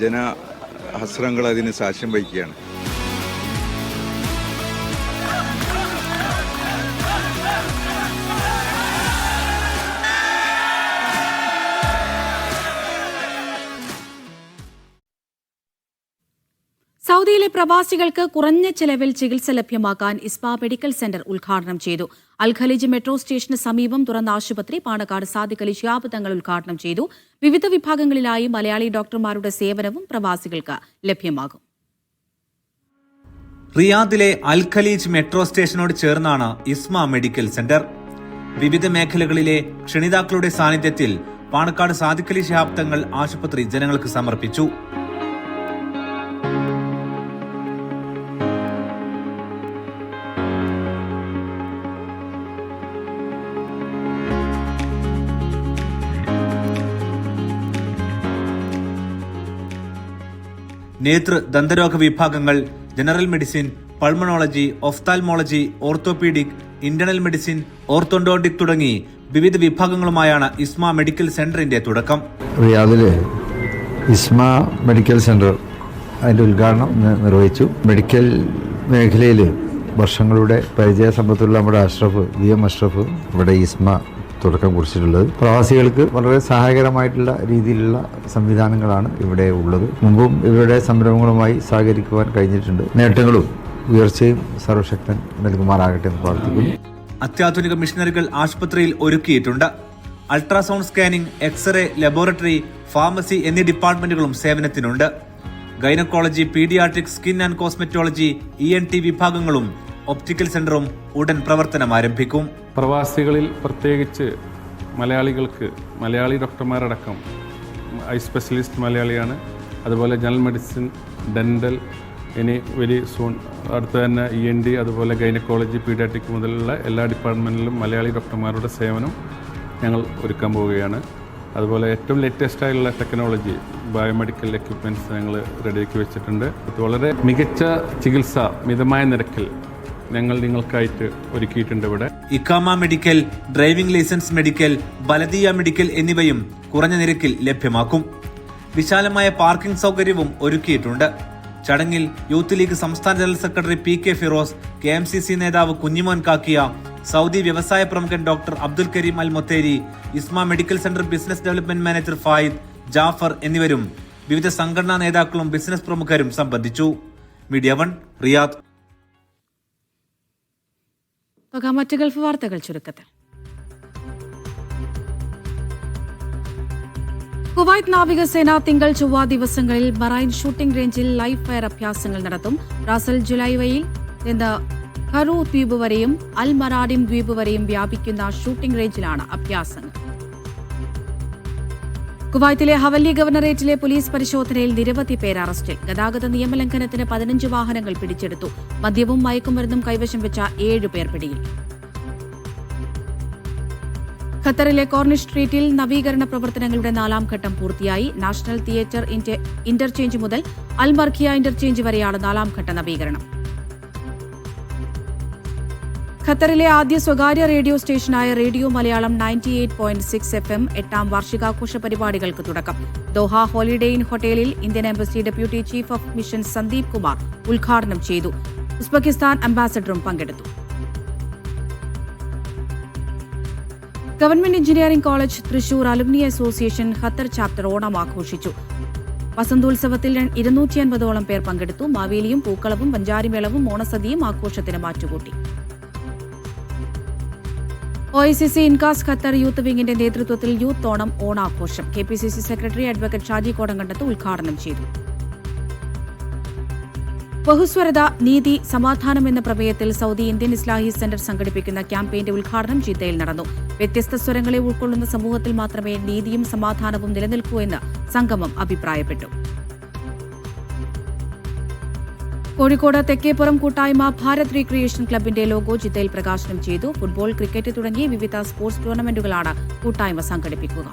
ജനഹസ്രങ്ങൾ അതിന് സാക്ഷ്യം വഹിക്കുകയാണ്. സൗദിയിലെ പ്രവാസികൾക്ക് കുറഞ്ഞ ചെലവിൽ ചികിത്സ ലഭ്യമാക്കാൻ ഇസ്മ മെഡിക്കൽ സെന്റർ ഉദ്ഘാടനം ചെയ്തു. അൽ ഖലീജ് മെട്രോ സ്റ്റേഷന് സമീപം തുറന്ന ആശുപത്രി പാണക്കാട് സാദിഖ് അലി ശിഹാബ് തങ്ങൾ ഉദ്ഘാടനം ചെയ്തു. വിവിധ വിഭാഗങ്ങളിലായി മലയാളി ഡോക്ടർമാരുടെ സേവനവും പ്രവാസികൾക്ക് ലഭ്യമാകും. റിയാദിലെ അൽ ഖലീജ് മെട്രോ സ്റ്റേഷനോട് ചേർന്നാണ് ഇസ്മ മെഡിക്കൽ സെന്റർ. വിവിധ മേഖലകളിലെ ക്ഷണിതാക്കളുടെ സാന്നിധ്യത്തിൽ പാണക്കാട് സാദിഖ് അലി ശിഹാബ് തങ്ങൾ ആശുപത്രി ജനങ്ങൾക്ക് സമർപ്പിച്ചു. നേതൃ ദന്തരോഗ വിഭാഗങ്ങൾ, general medicine, pulmonology, ophthalmology, orthopaedic, internal medicine, orthodontic തുടങ്ങി വിവിധ വിഭാഗങ്ങളുമായാണ് ഇസ്മ മെഡിക്കൽ സെന്ററിന്റെ തുടക്കം. റിയാദിലെ ഇസ്മ മെഡിക്കൽ സെന്റർ അതിന്റെ ഉദ്ഘാടനം നിർവഹിച്ചു. മെഡിക്കൽ മേഖലയിൽ വർഷങ്ങളുടെ പരിചയസമ്പത്തുള്ള നമ്മുടെ അഷ്റഫ് ഇവിടെ ഇസ്മ തുടക്കം കുറിച്ചിട്ടുള്ളത്. പ്രവാസികൾക്ക് വളരെ സഹായകരമായിട്ടുള്ള രീതിയിലുള്ള സംവിധാനങ്ങളാണ് ഇവിടെ ഉള്ളത്. മുമ്പും ഇവരുടെ സംരംഭങ്ങളുമായി സഹകരിക്കുവാൻ കഴിഞ്ഞിട്ടുണ്ട്. നേട്ടങ്ങളും ഉയർച്ചയും സർവശക്തൻ നൽകുമാറാകട്ടെ എന്ന് പ്രാർത്ഥിക്കുന്നു. അത്യാധുനിക മെഷീനറികൾ ആശുപത്രിയിൽ ഒരുക്കിയിട്ടുണ്ട്. Ultrasound scanning, X-ray, laboratory, pharmacy എന്നീ ഡിപ്പാർട്ട്മെന്റുകളും സേവനത്തിനുണ്ട്. Gynaecology, paediatric, skin and cosmetology, ENT വിഭാഗങ്ങളും ഒപ്റ്റിക്കൽ സെന്ററും ഉടൻ പ്രവർത്തനം ആരംഭിക്കും. പ്രവാസികളിൽ പ്രത്യേകിച്ച് മലയാളികൾക്ക്, മലയാളി ഡോക്ടർമാരടക്കം, ഐ സ്പെഷ്യലിസ്റ്റ് മലയാളിയാണ്. അതുപോലെ ജനറൽ മെഡിസിൻ, ഡെന്റൽ, ഇനി വെരി സൂൺ അടുത്ത് തന്നെ ENT, അതുപോലെ ഗൈനക്കോളജി, പീഡിയാട്രിക് മുതലുള്ള എല്ലാ ഡിപ്പാർട്ട്മെൻറ്റിലും മലയാളി ഡോക്ടർമാരുടെ സേവനം ഞങ്ങൾ ഒരുക്കാൻ പോവുകയാണ്. അതുപോലെ ഏറ്റവും ലേറ്റസ്റ്റ് ആയിട്ടുള്ള ടെക്നോളജി, ബയോമെഡിക്കൽ എക്യുപ്മെൻറ്റ്സ് ഞങ്ങൾ റെഡിയാക്കി വെച്ചിട്ടുണ്ട്. വളരെ മികച്ച ചികിത്സ മിതമായ നിരക്കിൽ ഞങ്ങൾ നിങ്ങൾക്കായിട്ട് ഒരുക്കിയിട്ടുണ്ട്. ഇവിടെ ഇഖാമ മെഡിക്കൽ, ഡ്രൈവിംഗ് ലൈസൻസ് മെഡിക്കൽ, ബലദിയ മെഡിക്കൽ എന്നിവയും കുറഞ്ഞ നിരക്കിൽ ലഭ്യമാക്കും. വിശാലമായ പാർക്കിംഗ് സൗകര്യവും ഒരുക്കിയിട്ടുണ്ട്. ചടങ്ങിൽ യൂത്ത് ലീഗ് സംസ്ഥാന general secretary PK Firoz, KMCC നേതാവ് കുഞ്ഞിമോൻ കാക്കിയ, സൗദി വ്യവസായ പ്രമുഖൻ doctor Abdul Karim Al Motheri, Isma medical centre business development manager Faid, Jafar എന്നിവരും വിവിധ സംഘടനാ നേതാക്കളും ബിസിനസ് പ്രമുഖരും സംബന്ധിച്ചു. Media one, Riyadh. മറ്റ് ഗൾഫ് വാർത്തകൾ ചുരുക്കത്തിൽ. കുവൈറ്റ് നാവികസേന തിങ്കൾ ചൊവ്വ ദിവസങ്ങളിൽ മറൈൻ ഷൂട്ടിംഗ് റേഞ്ചിൽ ലൈവ് ഫയർ അഭ്യാസങ്ങൾ നടത്തും. റാസൽ ജുലൈവയിൽ നിന്ന് ഖറൂ ദ്വീപ് വരെയും അൽ മറാഡിം ദ്വീപ് വരെയും വ്യാപിക്കുന്ന ഷൂട്ടിംഗ് റേഞ്ചിലാണ് അഭ്യാസങ്ങൾ. കുവൈത്തിലെ ഹവല്ലി ഗവർണറേറ്റിലെ പോലീസ് പരിശോധനയിൽ നിരവധി പേർ അറസ്റ്റിൽ. ഗതാഗത നിയമലംഘനത്തിന് 15 വാഹനങ്ങൾ പിടിച്ചെടുത്തു. മദ്യവും മയക്കുമരുന്നും കൈവശം വെച്ച 7 പേർ പിടിയിൽ. ഖത്തറിലെ കോർണിഷ് സ്ട്രീറ്റിൽ നവീകരണ പ്രവർത്തനങ്ങളുടെ 4ാം ഘട്ടം പൂർത്തിയായി. നാഷണൽ തിയേറ്റർ ഇന്റർചേഞ്ച് മുതൽ അൽ മർഖിയ ഇന്റർചേഞ്ച് വരെയാണ് 4ാം ഘട്ട നവീകരണം. ഖത്തറിലെ ആദ്യ സ്വകാര്യ റേഡിയോ സ്റ്റേഷനായ റേഡിയോ മലയാളം 98.6 FM 8ാം വാർഷികാഘോഷ പരിപാടികൾക്ക് തുടക്കം. ദോഹ ഹോളിഡേ ഇൻ ഹോട്ടലിൽ Indian embassy deputy chief of mission Sandeep Kumar ഉദ്ഘാടനം ചെയ്തു. ഉസ്ബെക്കിസ്ഥാൻ അംബാസഡറും പങ്കെടുത്തു. Government engineering college Thrissur alumni association Qatar chapter Onam ആഘോഷിച്ചു. വസന്തോത്സവത്തിൽ 250ഓളം പേർ പങ്കെടുത്തു. മാവേലിയും പൂക്കളവും പഞ്ചാരിമേളവും ഓണസദ്യയും ആഘോഷത്തിന് മാറ്റുകൂട്ടി. OICC ഇൻകാസ് ഖത്തർ യൂത്ത് വിംഗിന്റെ നേതൃത്വത്തിൽ യൂത്ത് ഓണം ഓണാഘോഷം. KPCC secretary advocate Shaji Kodankandath ഉദ്ഘാടനം ചെയ്തു. ബഹുസ്വരത, നീതി, സമാധാനം എന്ന പ്രമേയത്തിൽ സൗദി ഇന്ത്യൻ ഇസ്ലാഹി സെന്റർ സംഘടിപ്പിക്കുന്ന ക്യാമ്പയിന്റെ ഉദ്ഘാടനം ജിദ്ദയിൽ നടന്നു. വ്യത്യസ്ത സ്വരങ്ങളെ ഉൾക്കൊള്ളുന്ന സമൂഹത്തിൽ മാത്രമേ നീതിയും സമാധാനവും നിലനിൽക്കൂ എന്ന് സംഗമം അഭിപ്രായപ്പെട്ടു. കോഴിക്കോട് തെക്കേപ്പുറം കൂട്ടായ്മ ഭാരത് റീക്രിയേഷൻ ക്ലബിന്റെ ലോഗോ ജിദ്ദയിൽ പ്രകാശനം ചെയ്തു. ഫുട്ബോൾ, ക്രിക്കറ്റ് തുടങ്ങി വിവിധ സ്പോർട്സ് ടൂർണമെന്റുകളാണ് കൂട്ടായ്മ സംഘടിപ്പിക്കുക.